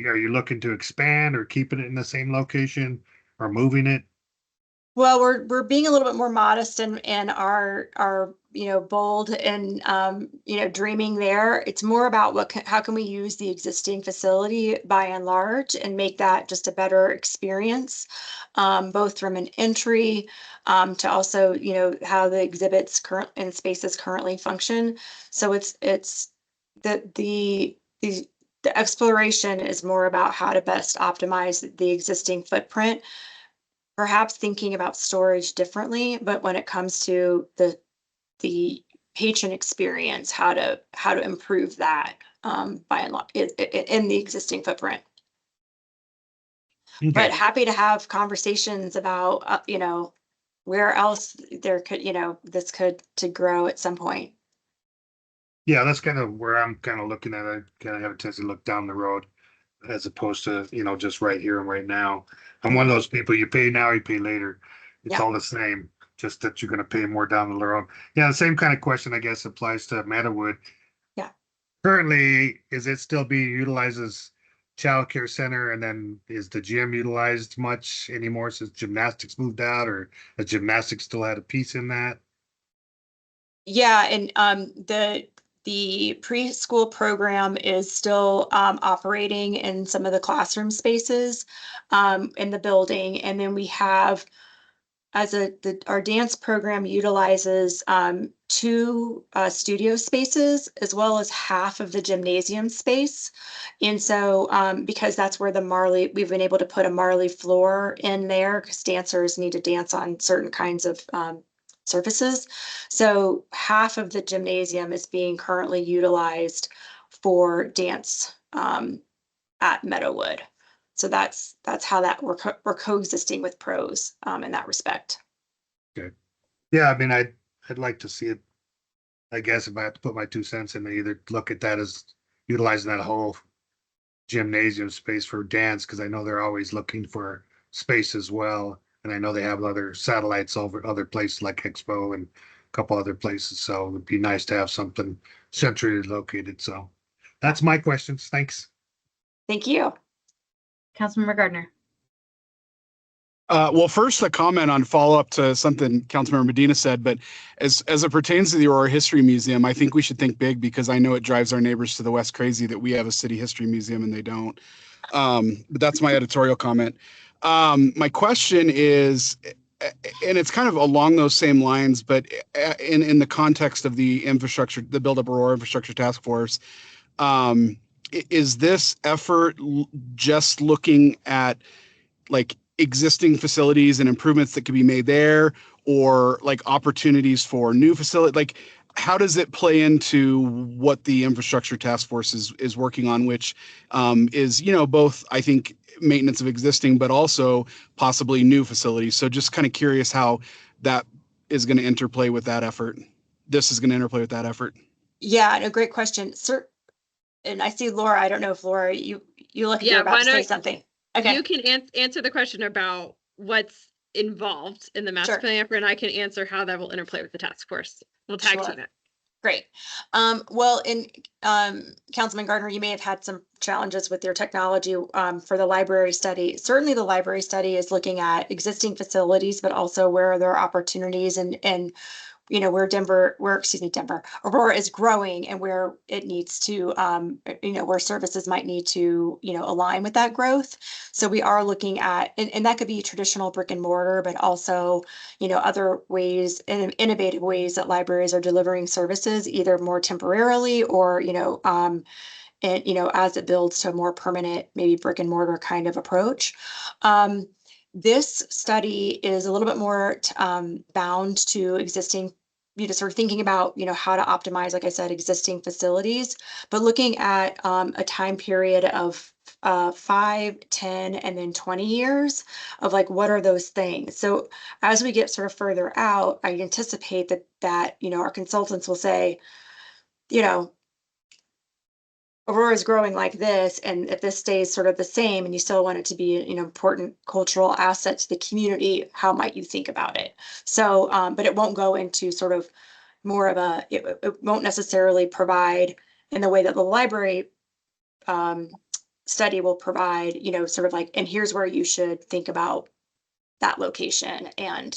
are you looking to expand or keeping it in the same location or moving it? Well, we're being a little bit more modest in our bold and dreaming there. It's more about how can we use the existing facility by and large and make that just a better experience, both from an entry to also how the exhibits and spaces currently function. So it's the exploration is more about how to best optimize the existing footprint. Perhaps thinking about storage differently, but when it comes to the patron experience, how to improve that by and large in the existing footprint. Okay. But happy to have conversations about where else there could this could to grow at some point. Yeah, that's kind of where I'm kind of looking at. I kind of have a tendency to look down the road as opposed to, just right here and right now. I'm one of those people, you pay now, you pay later. It's Yeah. all the same. just that you're going to pay more down the road. Yeah, the same kind of question, I guess, applies to Meadowood. Yeah. Currently, is it still being utilized as child care center? And then is the gym utilized much anymore since gymnastics moved out, or has gymnastics still had a piece in that? Yeah, and the preschool program is still operating in some of the classroom spaces in the building, and then we have our dance program utilizes two studio spaces as well as half of the gymnasium space. And so because that's where we've been able to put a Marley floor in there because dancers need to dance on certain kinds of surfaces. So half of the gymnasium is being currently utilized for dance at Meadowood. So that's how that we're coexisting with pros in that respect. Okay. Yeah, I mean, I'd like to see it. I guess if I have to put my 2 cents in, either look at that as utilizing that whole gymnasium space for dance, because I know they're always looking for space as well. And I know they have other satellites over other places like Expo and a couple other places. So it'd be nice to have something centrally located. So that's my questions. Thanks. Thank you. Councilmember Gardner. Well, first a comment on follow up to something Councilmember Medina said, but as it pertains to the Aurora History Museum, I think we should think big because I know it drives our neighbors to the west crazy that we have a city history museum and they don't. But that's my editorial comment. My question is, and it's kind of along those same lines, but in the context of the infrastructure, the Build Up Aurora Infrastructure Task Force, is this effort just looking at like existing facilities and improvements that could be made there, or like opportunities for new facility? Like, how does it play into what the infrastructure task force is working on, which is, both, I think, maintenance of existing, but also possibly new facilities. So just kind of curious how that is going to interplay with that effort. This is going to interplay with that effort. Yeah, no, great question. Sir, and I see Laura. I don't know if Laura, you look like you're about to say something. Okay. You can answer the question about what's involved in the master plan effort, and I can answer how that will interplay with the task force. We'll tag team it. Great. Well, in Councilman Gardner, you may have had some challenges with your technology for the library study. Certainly the library study is looking at existing facilities, but also where there are opportunities and where Aurora is growing and where it needs to, where services might need to, align with that growth. So we are looking at, and that could be traditional brick and mortar, but also, other ways and innovative ways that libraries are delivering services, either more temporarily or, as it builds to a more permanent, maybe brick and mortar kind of approach. This study is a little bit more bound to existing, sort of thinking about, how to optimize, like I said, existing facilities, but looking at a time period of 5, 10, and then 20 years of like, what are those things? So as we get sort of further out, I anticipate that our consultants will say, Aurora is growing like this, and if this stays sort of the same and you still want it to be an important cultural asset to the community, how might you think about it? So, but it won't go into sort of more of it won't necessarily provide in the way that the library study will provide, sort of like, and here's where you should think about that location and,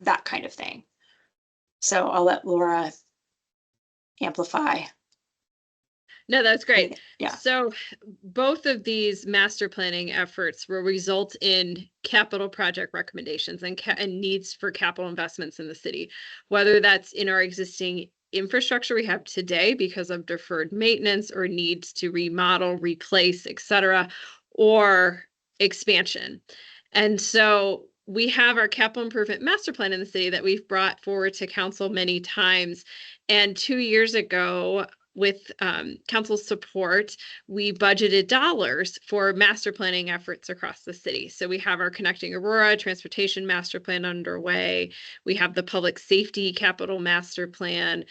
that kind of thing. So I'll let Laura amplify. No, that's great. Yeah. So both of these master planning efforts will result in capital project recommendations and needs for capital investments in the city, whether that's in our existing infrastructure we have today because of deferred maintenance or needs to remodel, replace, etc., or expansion. And so we have our capital improvement master plan in the city that we've brought forward to council many times. And 2 years ago, with council's support, we budgeted dollars for master planning efforts across the city. So we have our Connecting Aurora Transportation Master Plan underway. We have the Public Safety Capital Master Plan.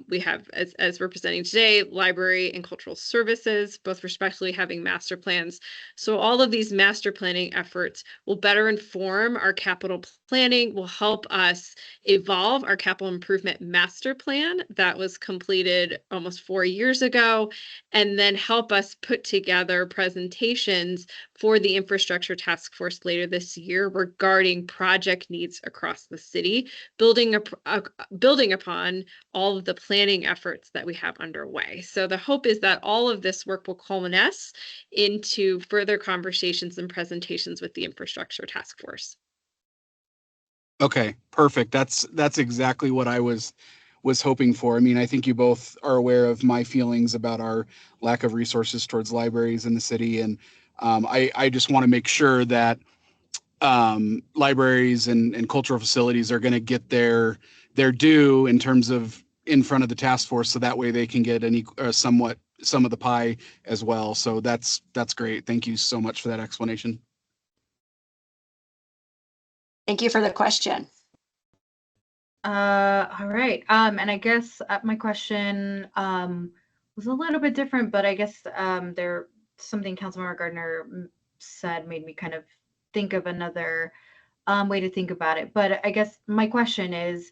We have, as we're presenting today, Library and Cultural Services, both respectively having master plans. So all of these master planning efforts will better inform our capital planning, will help us evolve our capital improvement master plan that was completed almost 4 years ago, and then help us put together presentations for the infrastructure task force later this year regarding project needs across the city, building upon all of the planning efforts that we have underway. So the hope is that all of this work will coalesce into further conversations and presentations with the infrastructure task force. Okay, perfect. That's exactly what I was hoping for. I mean, I think you both are aware of my feelings about our lack of resources towards libraries in the city, and I just want to make sure that libraries and cultural facilities are going to get their due in terms of in front of the task force, so that way they can get somewhat some of the pie as well. So that's great. Thank you so much for that explanation. Thank you for the question. All right. And I guess my question was a little bit different, but I guess there something Councilmember Gardner said made me kind of think of another way to think about it. But I guess my question is,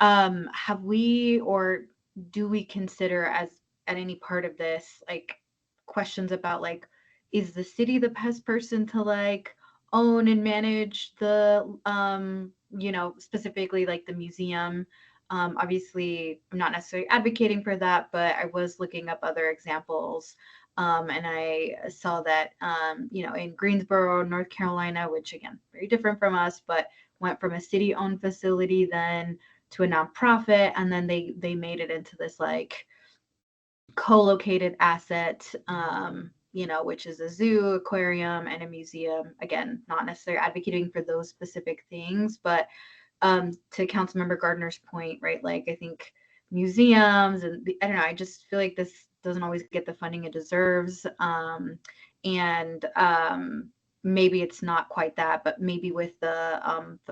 have we or do we consider as at any part of this like questions about like, is the city the best person to like own and manage the specifically like the museum? Obviously I'm not necessarily advocating for that, but I was looking up other examples, and I saw that in Greensboro, North Carolina, which again very different from us, but went from a city owned facility then to a nonprofit, and then they made it into this like co-located asset, which is a zoo, aquarium, and a museum. Again, not necessarily advocating for those specific things, but to Councilmember Gardner's point, right? Like I think museums and I don't know, I just feel like this doesn't always get the funding it deserves. And maybe it's not quite that, but maybe with the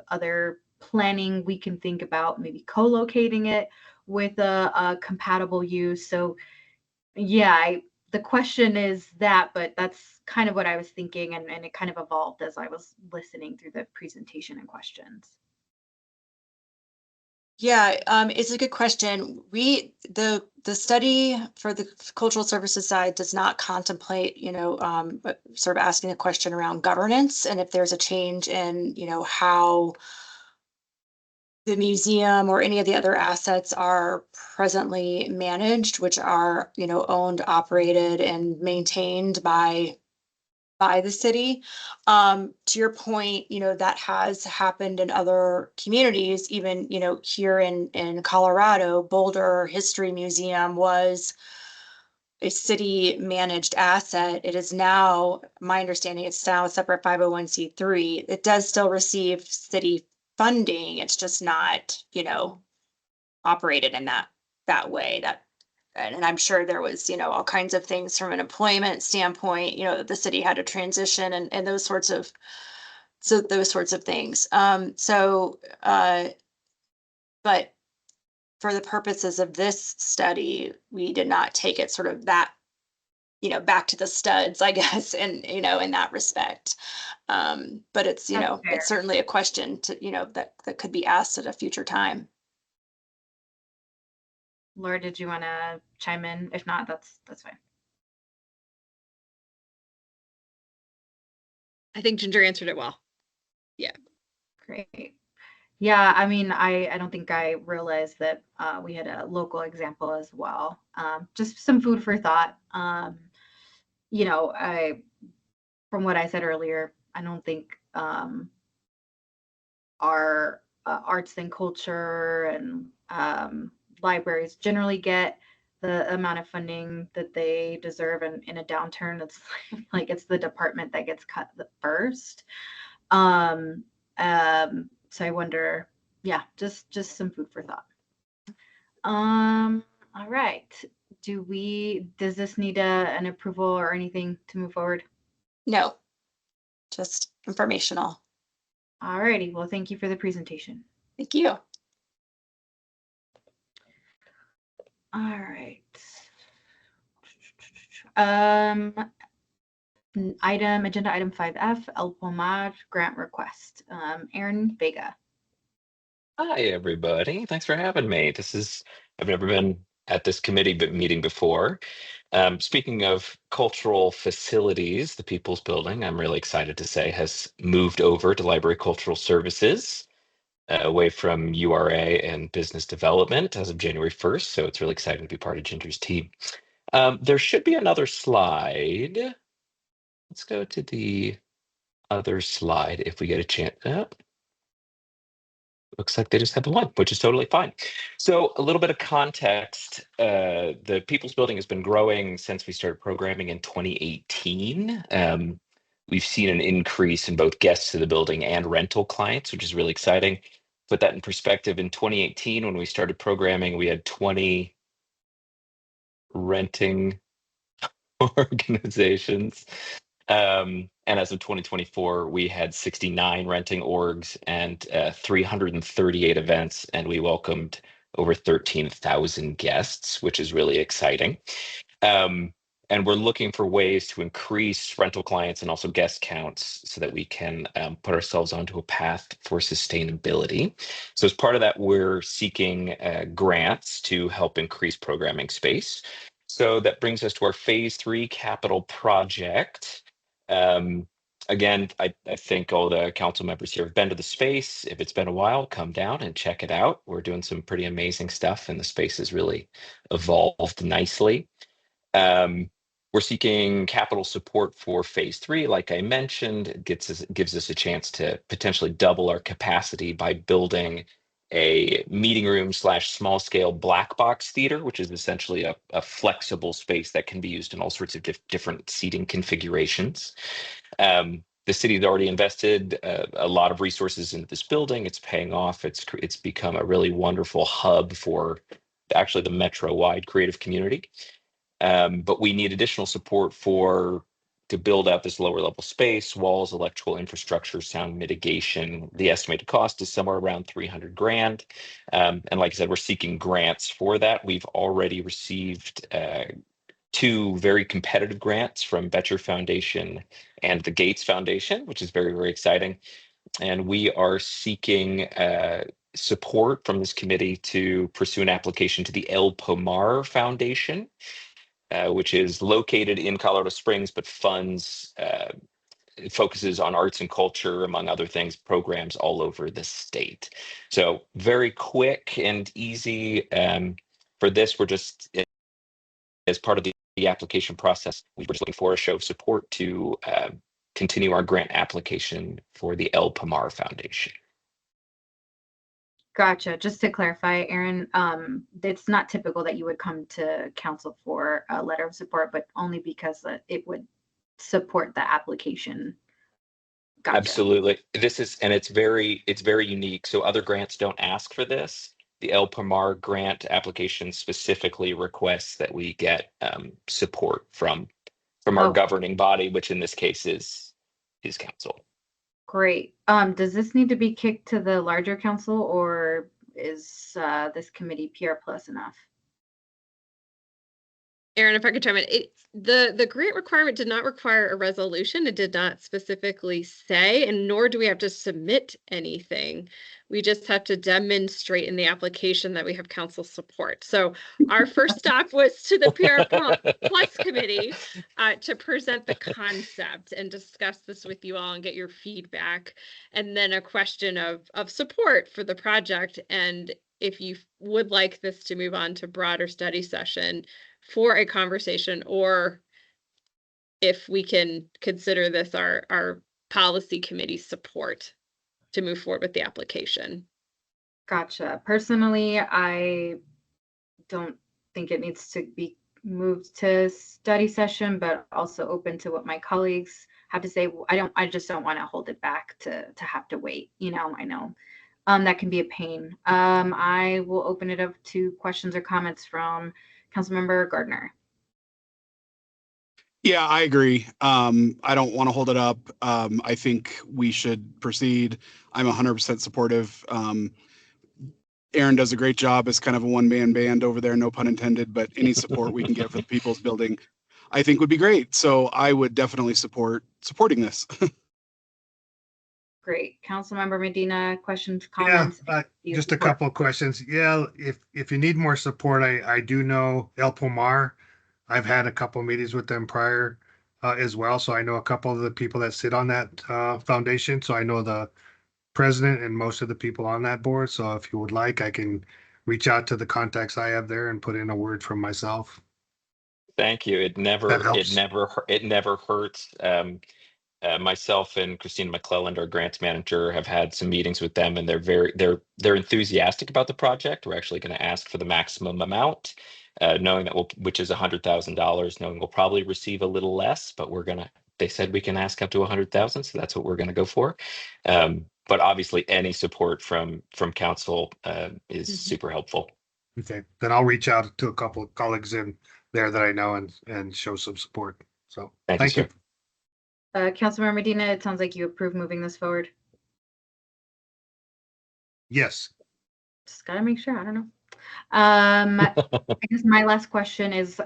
other planning, we can think about maybe co-locating it with a compatible use. So yeah, the question is that, but that's kind of what I was thinking, and it kind of evolved as I was listening through the presentation and questions. Yeah, it's a good question. The study for the cultural services side does not contemplate, sort of asking a question around governance and if there's a change in, how the museum or any of the other assets are presently managed, which are, owned, operated, and maintained by the city. To your point, that has happened in other communities, even, here in Colorado. Boulder History Museum was a city managed asset. It is now, my understanding, it's now a separate 501c3. It does still receive city funding. It's just not, operated in that way. And I'm sure there was, all kinds of things from an employment standpoint, that the city had to transition and those sorts of things. But for the purposes of this study, we did not take it sort of that, back to the studs, I guess, and, in that respect. But it's, it's certainly a question to, that could be asked at a future time. Laura, did you want to chime in? If not, that's fine. I think Ginger answered it well. Yeah. Great. Yeah, I mean, I don't think I realized that we had a local example as well. Just some food for thought. From what I said earlier, I don't think our arts and culture and libraries generally get the amount of funding that they deserve, and in a downturn it's like it's the department that gets cut the first. So I wonder, yeah, just some food for thought. All right, does this need an approval or anything to move forward? No, just informational. Alrighty, well, thank you for the presentation. Thank you. All right. Agenda item 5F, El Pomar grant request. Aaron Vega. Hi, everybody. Thanks for having me. I've never been at this committee meeting before. Speaking of cultural facilities, the People's Building, I'm really excited to say, has moved over to Library Cultural Services, away from URA and Business Development as of January 1st. So it's really exciting to be part of Ginger's team. There should be another slide. Let's go to the other slide if we get a chance. Looks like they just have the one, which is totally fine. So a little bit of context. The People's Building has been growing since we started programming in 2018. We've seen an increase in both guests to the building and rental clients, which is really exciting. Put that in perspective, in 2018, when we started programming, we had 20 renting organizations. And as of 2024, we had 69 renting orgs and 338 events, and we welcomed over 13,000 guests, which is really exciting. And we're looking for ways to increase rental clients and also guest counts so that we can put ourselves onto a path for sustainability. So as part of that, we're seeking grants to help increase programming space. So that brings us to our phase 3 capital project. Again, I think all the council members here have been to the space. If it's been a while, come down and check it out. We're doing some pretty amazing stuff, and the space has really evolved nicely. We're seeking capital support for phase 3. Like I mentioned, it gives us a chance to potentially double our capacity by building a meeting room / small scale black box theater, which is essentially a flexible space that can be used in all sorts of different seating configurations. The city's already invested a lot of resources into this building. It's paying off. It's become a really wonderful hub for actually the metro-wide creative community. But we need additional support to build out this lower level space, walls, electrical infrastructure, sound mitigation. The estimated cost is somewhere around 300 grand. And like I said, we're seeking grants for that. We've already received 2 very competitive grants from Betcher Foundation and the Gates Foundation, which is very, very exciting. And we are seeking support from this committee to pursue an application to the El Pomar Foundation, which is located in Colorado Springs, but focuses on arts and culture, among other things, programs all over the state. So very quick and easy. For this, we're just, as part of the application process, we were just looking for a show of support to continue our grant application for the El Pomar Foundation. Gotcha. Just to clarify, Aaron, it's not typical that you would come to council for a letter of support, but only because it would support the application. Gotcha. Absolutely. It's very unique. So other grants don't ask for this. The El Pomar grant application specifically requests that we get support from our governing body, which in this case is council. Great. Does this need to be kicked to the larger council, or is this committee PR plus enough? Aaron, if I could chime in, the grant requirement did not require a resolution. It did not specifically say, and nor do we have to submit anything. We just have to demonstrate in the application that we have council support. So our first stop was to the PR Plus committee to present the concept and discuss this with you all and get your feedback. And then a question of support for the project. And if you would like this to move on to broader study session for a conversation, or if we can consider this our policy committee support to move forward with the application. Gotcha. Personally, I don't think it needs to be moved to study session, but also open to what my colleagues have to say. I just don't want to hold it back to have to wait. I know that can be a pain. I will open it up to questions or comments from Councilmember Gardner. Yeah, I agree. I don't want to hold it up. I think we should proceed. I'm 100% supportive. Aaron does a great job as kind of a one-man band over there, no pun intended, but any support we can get for the People's Building, I think would be great. So I would definitely supporting this. Great. Councilmember Medina, questions, Yeah, comments? just a couple of questions. Yeah, if you need more support, I do know El Pomar. I've had a couple meetings with them prior as well, so I know a couple of the people that sit on that foundation. So I know the president and most of the people on that board. So if you would like, I can reach out to the contacts I have there and put in a word from myself. Thank you. It That helps. never hurts. Myself and Christina McClelland, our grants manager, have had some meetings with them, and they're enthusiastic about the project. We're actually going to ask for the maximum amount, knowing that which is $100,000, knowing we'll probably receive a little less, but they said we can ask up to 100,000, so that's what we're going to go for. But obviously, any support from council is super helpful. Okay, then I'll reach out to a couple of colleagues in there that I know and show some support. So thank you. Councilmember Medina, it sounds like you approve moving this forward. Yes. Just gotta make sure. I don't know. I guess my last question is,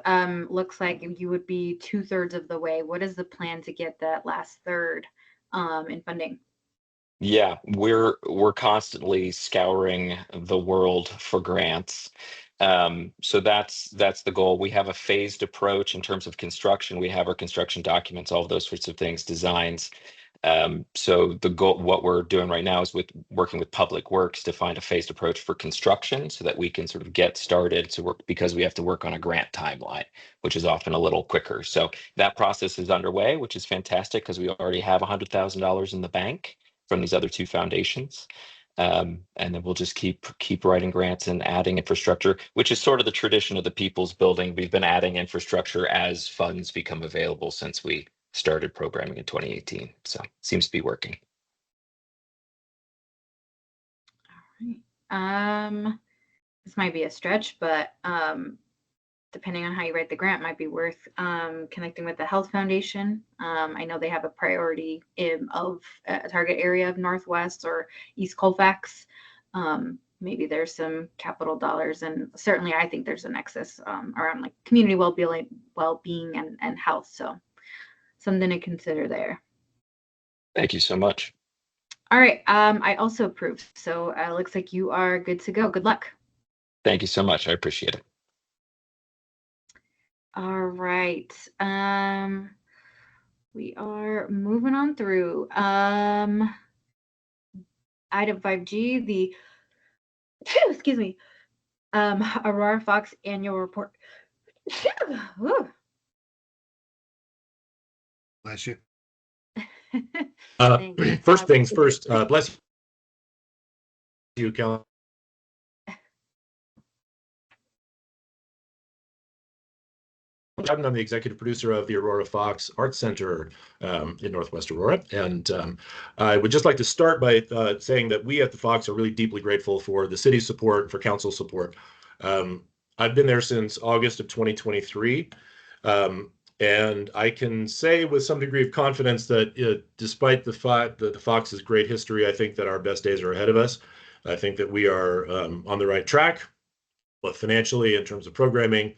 looks like you would be 2/3 of the way. What is the plan to get that last third in funding? Yeah, we're constantly scouring the world for grants. So that's the goal. We have a phased approach in terms of construction. We have our construction documents, all of those sorts of things, designs. So the goal, what we're doing right now, is working with Public Works to find a phased approach for construction, so that we can sort of get started to work, because we have to work on a grant timeline, which is often a little quicker. So that process is underway, which is fantastic, because we already have $100,000 in the bank from these other two foundations. And then we'll just keep writing grants and adding infrastructure, which is sort of the tradition of the People's Building. We've been adding infrastructure as funds become available since we started programming in 2018. So it seems to be working. All right. This might be a stretch, but depending on how you write the grant, might be worth connecting with the Health Foundation. I know they have a priority of a target area of Northwest or East Colfax. Maybe there's some capital dollars, and certainly I think there's a nexus around like community well-being and health. So something to consider there. Thank you so much. All right. I also approve. So it looks like you are good to go. Good luck. Thank you so much. I appreciate it. All right. We are moving on through. Item 5G, the excuse me, Aurora Fox annual report. Bless you. First things first, bless you, Kelly. I'm the executive producer of the Aurora Fox Arts Center in Northwest Aurora. And I would just like to start by saying that we at the Fox are really deeply grateful for the city's support, for council support. I've been there since August of 2023. And I can say with some degree of confidence that despite the fact that the Fox's great history, I think that our best days are ahead of us. I think that we are on the right track, both financially, in terms of programming.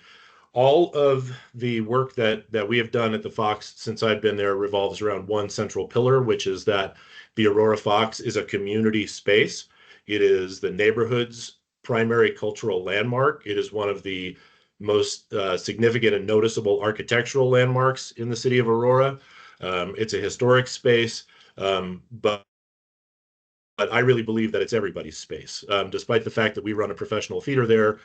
All of the work that we have done at the Fox since I've been there revolves around one central pillar, which is that the Aurora Fox is a community space. It is the neighborhood's primary cultural landmark. It is one of the most significant and noticeable architectural landmarks in the city of Aurora. It's a historic space, but I really believe that it's everybody's space, despite the fact that we run a professional theater there,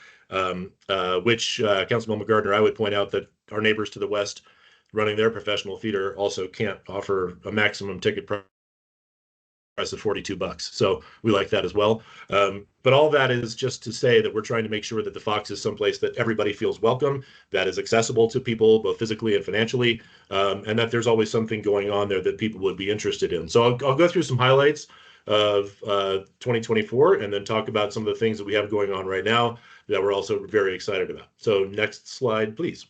which Councilmember Gardner, I would point out that our neighbors to the west running their professional theater also can't offer a maximum ticket price of $42. So we like that as well. But all that is just to say that we're trying to make sure that the Fox is someplace that everybody feels welcome, that is accessible to people, both physically and financially, and that there's always something going on there that people would be interested in. So I'll go through some highlights. of 2024, and then talk about some of the things that we have going on right now that we're also very excited about. So next slide, please.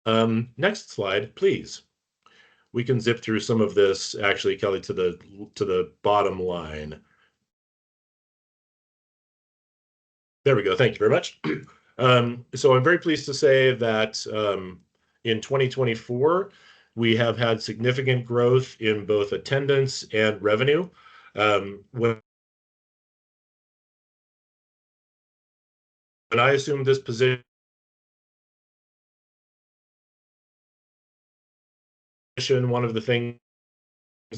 Next slide, please. We can zip through some of this, actually, Kelly, to the bottom line. There we go. Thank you very much. So I'm very pleased to say that in 2024, we have had significant growth in both attendance and revenue. When I assumed this position, one of the things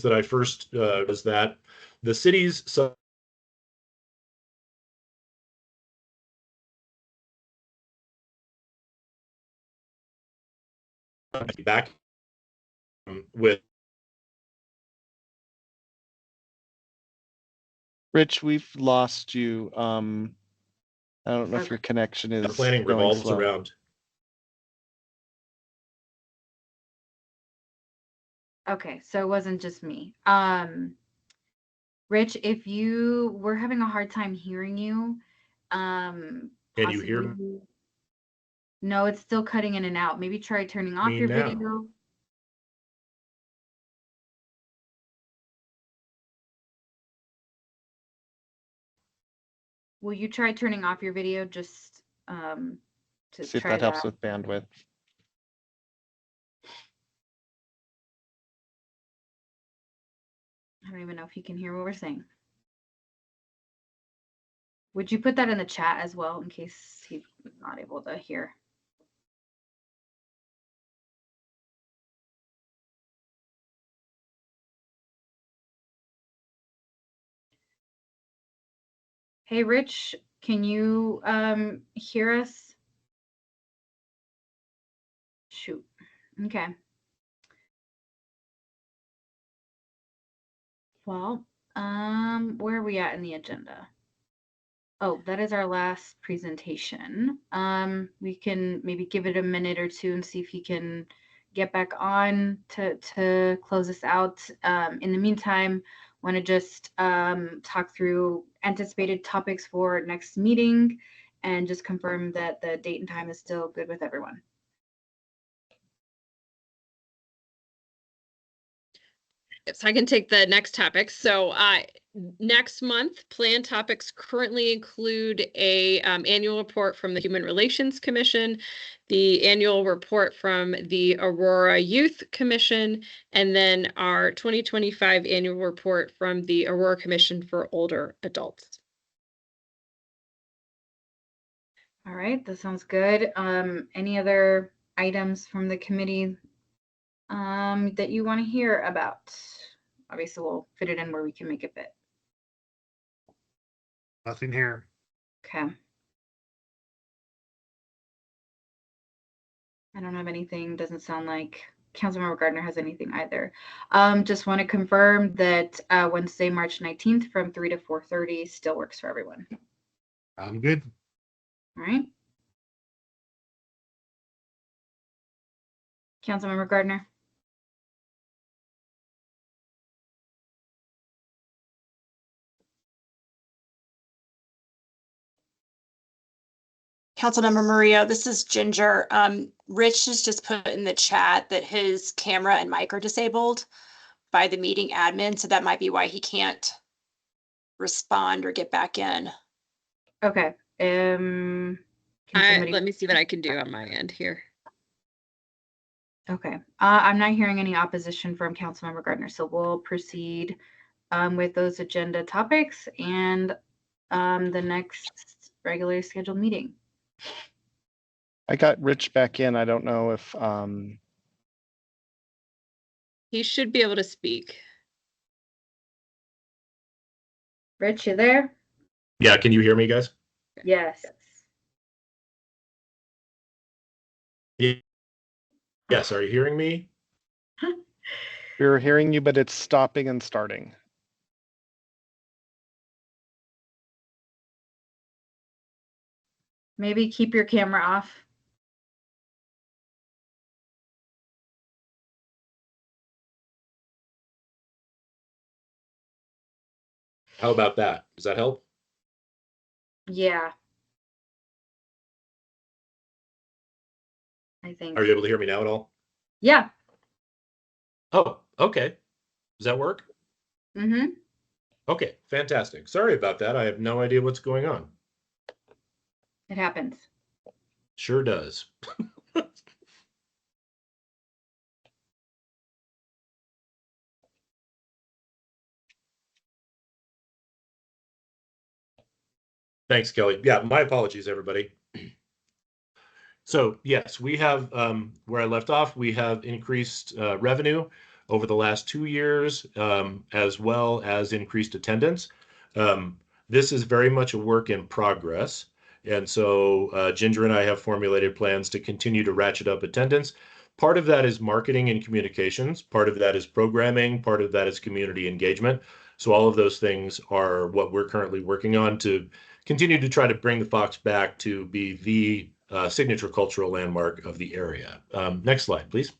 that I first was that the city's back with Rich, we've lost you. I don't know if your connection is planning going revolves slow. around. Okay, so it wasn't just me. Rich, if you were having a hard time hearing you, Can you hear possibly. No, it's still cutting in and out. Maybe try turning off me your now? video. Will you try turning off your video just to See if try that helps that? with bandwidth. I don't even know if you can hear what we're saying. Would you put that in the chat as well in case he's not able to hear? Hey, Rich, can you hear us? Shoot. Okay. Well, where are we at in the agenda? Oh, that is our last presentation. We can maybe give it a minute or two and see if he can get back on to close us out. In the meantime, want to just talk through anticipated topics for next meeting and just confirm that the date and time is still good with everyone. So I can take the next topic. So next month, plan topics currently include a annual report from the Human Relations Commission, the annual report from the Aurora Youth Commission, and then our 2025 annual report from the Aurora Commission for Older Adults. All right, that sounds good. Any other items from the committee that you want to hear about? Obviously, we'll fit it in where we can make it fit. Nothing here. Okay. I don't have anything. Doesn't sound like Councilmember Gardner has anything either. Just want to confirm that Wednesday, March 19th from 3 to 4:30 still works for everyone. I'm good. All right. Councilmember Gardner. Councilmember Murillo, this is Ginger. Rich has just put in the chat that his camera and mic are disabled by the meeting admin, so that might be why he can't respond or get back in. Okay. Can somebody... Let me see what I can do on my end here. Okay. I'm not hearing any opposition from Councilmember Gardner, so we'll proceed with those agenda topics and the next regularly scheduled meeting. I got Rich back in. I don't know if He should be able to speak. Rich, you there? Yeah, can you hear me, guys? Yes. Yes, are you hearing me? we're hearing you, but it's stopping and starting. Maybe keep your camera off. How about that? Does that help? Yeah. I think. Are you able to hear me now at all? Yeah. Oh, okay. Does that work? Mm-hmm. Okay, fantastic. Sorry about that. I have no idea what's going on. It happens. Sure does. Thanks, Kelly. Yeah, my apologies, everybody. So yes, we have where I left off, we have increased revenue over the last 2 years, as well as increased attendance. This is very much a work in progress. And so Ginger and I have formulated plans to continue to ratchet up attendance. Part of that is marketing and communications. Part of that is programming. Part of that is community engagement. So all of those things are what we're currently working on to continue to try to bring the Fox back to be the signature cultural landmark of the area. Next slide, please.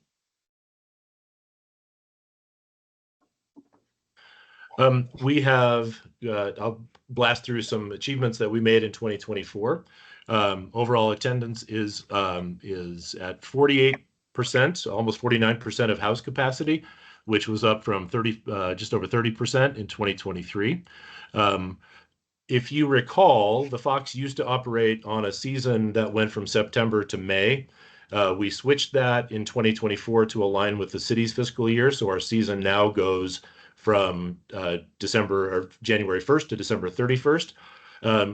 We have, I'll blast through some achievements that we made in 2024. Overall attendance is at 48%, almost 49% of house capacity, which was up from just over 30% in 2023. If you recall, the Fox used to operate on a season that went from September to May. We switched that in 2024 to align with the city's fiscal year. So our season now goes from January 1st to December 31st.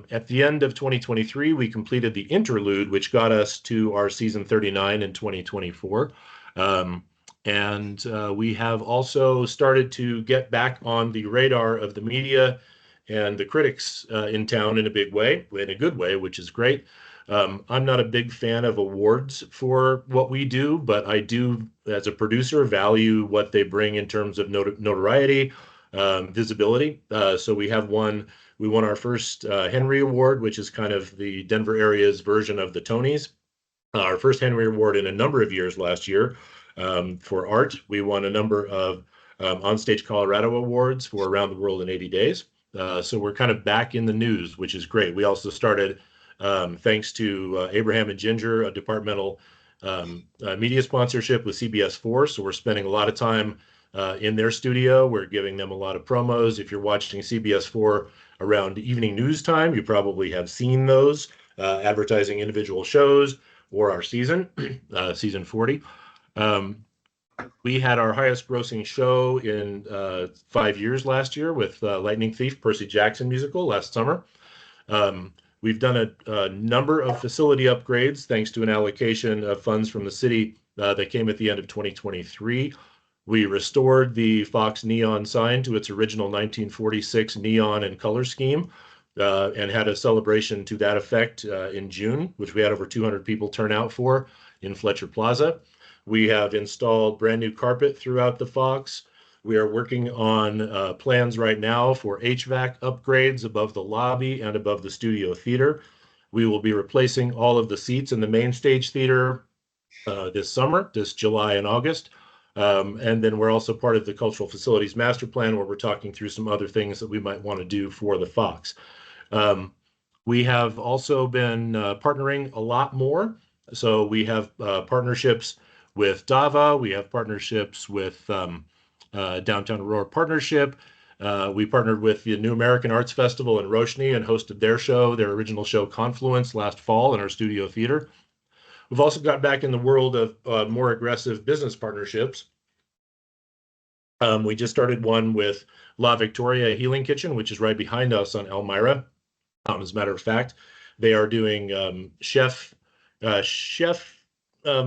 At the end of 2023, we completed the interlude, which got us to our season 39 in 2024. And we have also started to get back on the radar of the media and the critics in town in a big way, in a good way, which is great. I'm not a big fan of awards for what we do, but I do, as a producer, value what they bring in terms of notoriety, visibility. So we won our first Henry Award, which is kind of the Denver area's version of the Tonys. Our first Henry Award in a number of years last year for art. We won a number of Onstage Colorado Awards for Around the World in 80 Days. So we're kind of back in the news, which is great. We also started, thanks to Abraham and Ginger, a departmental media sponsorship with CBS4. So we're spending a lot of time in their studio. We're giving them a lot of promos. If you're watching CBS4 around evening news time, you probably have seen those advertising individual shows or our season, season 40. We had our highest grossing show in 5 years last year with Lightning Thief, Percy Jackson musical last summer. We've done a number of facility upgrades thanks to an allocation of funds from the city that came at the end of 2023. We restored the Fox neon sign to its original 1946 neon and color scheme and had a celebration to that effect in June, which we had over 200 people turn out for in Fletcher Plaza. We have installed brand new carpet throughout the Fox. We are working on plans right now for HVAC upgrades above the lobby and above the studio theater. We will be replacing all of the seats in the main stage theater this summer, this July and August. And then we're also part of the Cultural Facilities Master Plan, where we're talking through some other things that we might want to do for the Fox. We have also been partnering a lot more. So we have partnerships with DAVA. We have partnerships with Downtown Aurora Partnership. We partnered with the New American Arts Festival in Roshni and hosted their original show Confluence last fall in our studio theater. We've also got back in the world of more aggressive business partnerships. We just started one with La Victoria Healing Kitchen, which is right behind us on Elmira. As a matter of fact, they are doing chef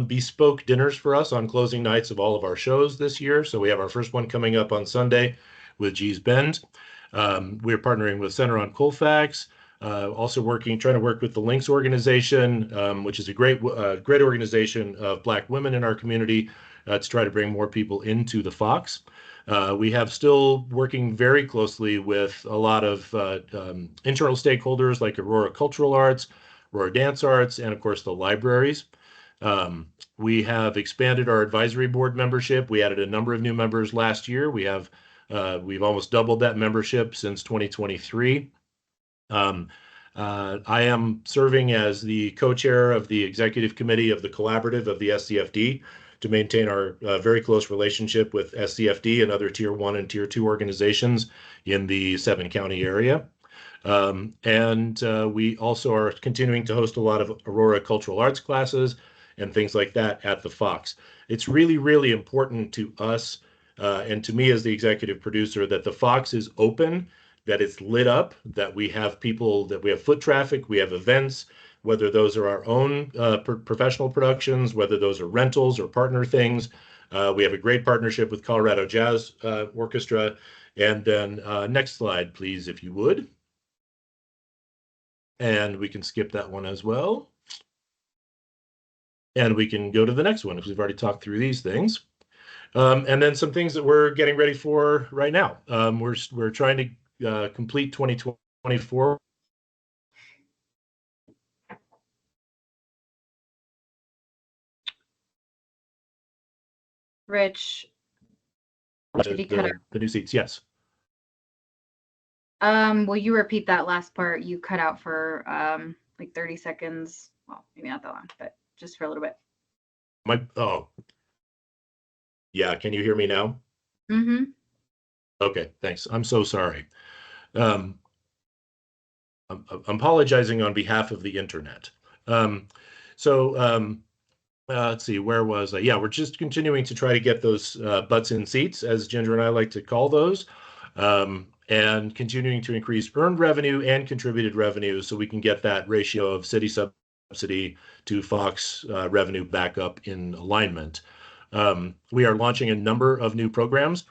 bespoke dinners for us on closing nights of all of our shows this year. So we have our first one coming up on Sunday with G's Bend. We're partnering with Center on Colfax. Also trying to work with the Links organization, which is a great organization of Black women in our community to try to bring more people into the Fox. We have still working very closely with a lot of internal stakeholders like Aurora Cultural Arts, Aurora Dance Arts, and of course the libraries. We have expanded our advisory board membership. We added a number of new members last year. We have We've almost doubled that membership since 2023. I am serving as the co-chair of the executive committee of the collaborative of the SCFD to maintain our very close relationship with SCFD and other Tier 1 and Tier 2 organizations in the 7-county area. We also are continuing to host a lot of Aurora cultural arts classes and things like that at the Fox. It's really, really important to us and to me as the executive producer that the Fox is open, that it's lit up, that we have people, that we have foot traffic, we have events, whether those are our own professional productions, whether those are rentals or partner things. We have a great partnership with Colorado Jazz Orchestra. And then next slide, please, if you would. And we can skip that one as well. And we can go to the next one because we've already talked through these things. And then some things that we're getting ready for right now. We're trying to complete 2024. Rich, did he cut out? The new seats, yes. Will you repeat that last part? You cut out for like 30 seconds. Well, maybe not that long, but just for a little bit. Yeah, can you hear me now? Mm-hmm. Okay, thanks. I'm so sorry. I'm apologizing on behalf of the internet. Let's see, where was I? Yeah, we're just continuing to try to get those butts in seats, as Ginger and I like to call those, and continuing to increase earned revenue and contributed revenue so we can get that ratio of city subsidy to Fox revenue back up in alignment. We are launching a number of new programs.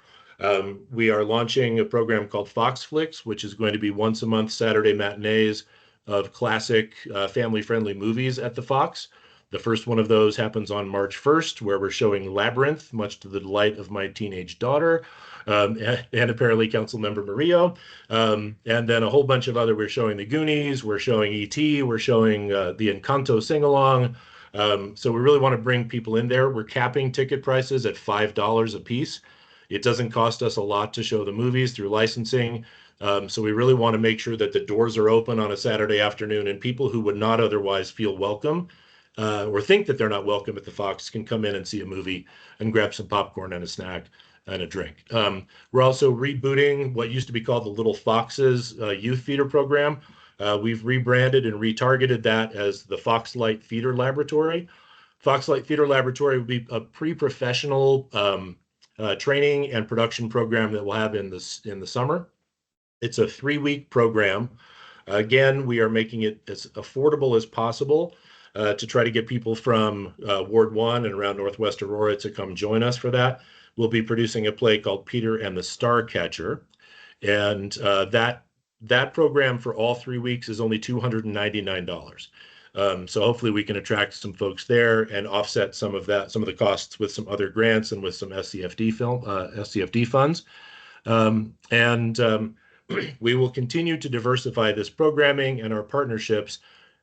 We are launching a program called Fox Flicks, which is going to be once a month Saturday matinees of classic family-friendly movies at the Fox. The first one of those happens on March 1st, where we're showing Labyrinth, much to the delight of my teenage daughter, and apparently Councilmember Murillo. And then a whole bunch of other, we're showing The Goonies, we're showing E.T., we're showing the Encanto sing-along. So we really want to bring people in there. We're capping ticket prices at $5 a piece. It doesn't cost us a lot to show the movies through licensing. So we really want to make sure that the doors are open on a Saturday afternoon and people who would not otherwise feel welcome or think that they're not welcome at the Fox can come in and see a movie and grab some popcorn and a snack and a drink. We're also rebooting what used to be called the Little Foxes Youth Theater Program. We've rebranded and retargeted that as the Foxlight Theater Laboratory. Foxlight Theater Laboratory would be a pre-professional training and production program that we'll have in the summer. It's a 3-week program. Again, we are making it as affordable as possible to try to get people from Ward 1 and around Northwest Aurora to come join us for that. We'll be producing a play called Peter and the Starcatcher. And that program for all 3 weeks is only $299. So hopefully we can attract some folks there and offset some of the costs with some other grants and with some SCFD funds. We will continue to diversify this programming and our partnerships,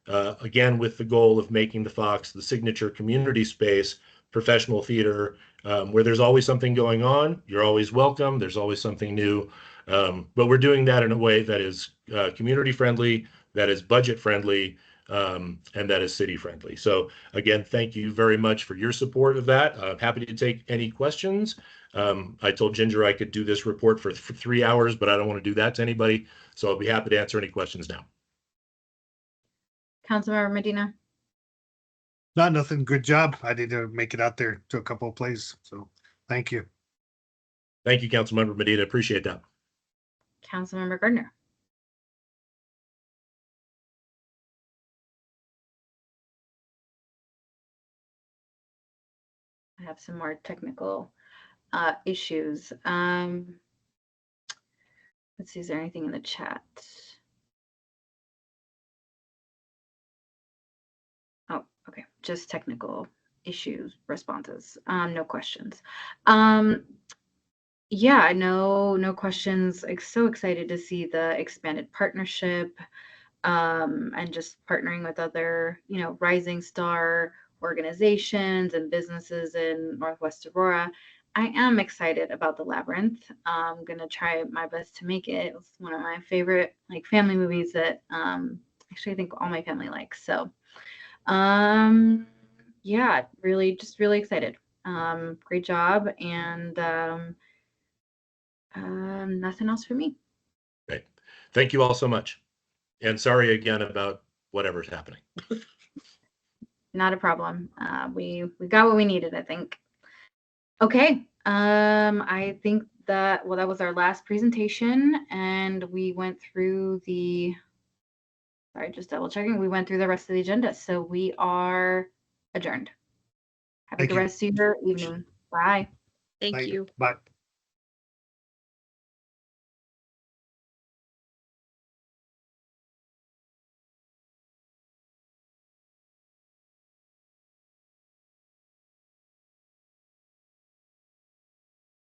again, with the goal of making the Fox the signature community space, professional theater, where there's always something going on. You're always welcome. There's always something new. But we're doing that in a way that is community friendly, that is budget friendly, and that is city friendly. So again, thank you very much for your support of that. I'm happy to take any questions. I told Ginger I could do this report for 3 hours, but I don't want to do that to anybody. So I'll be happy to answer any questions now. Councilmember Medina. Not nothing. Good job. I need to make it out there to a couple of plays. So thank you. Thank you, Councilmember Medina. Appreciate that. Councilmember Gardner. I have some more technical issues. Let's see, is there anything in the chat? Oh, okay, just technical issues, responses, no questions. Yeah, no questions. I'm so excited to see the expanded partnership and just partnering with other, rising star organizations and businesses in Northwest Aurora. I am excited about the Labyrinth. I'm gonna try my best to make it. It's one of my favorite like family movies that actually I think all my family likes. So yeah, really just really excited. Great job, and nothing else for me. Great. Thank you all so much. And sorry again about whatever's happening. Not a problem. We got what we needed, I think. Okay. I think that that was our last presentation, and we went through the. Sorry, just double checking. We went through the rest of the agenda, so we are adjourned. Have a Thank good you. rest of your evening. Bye. Thank Thank you. Bye.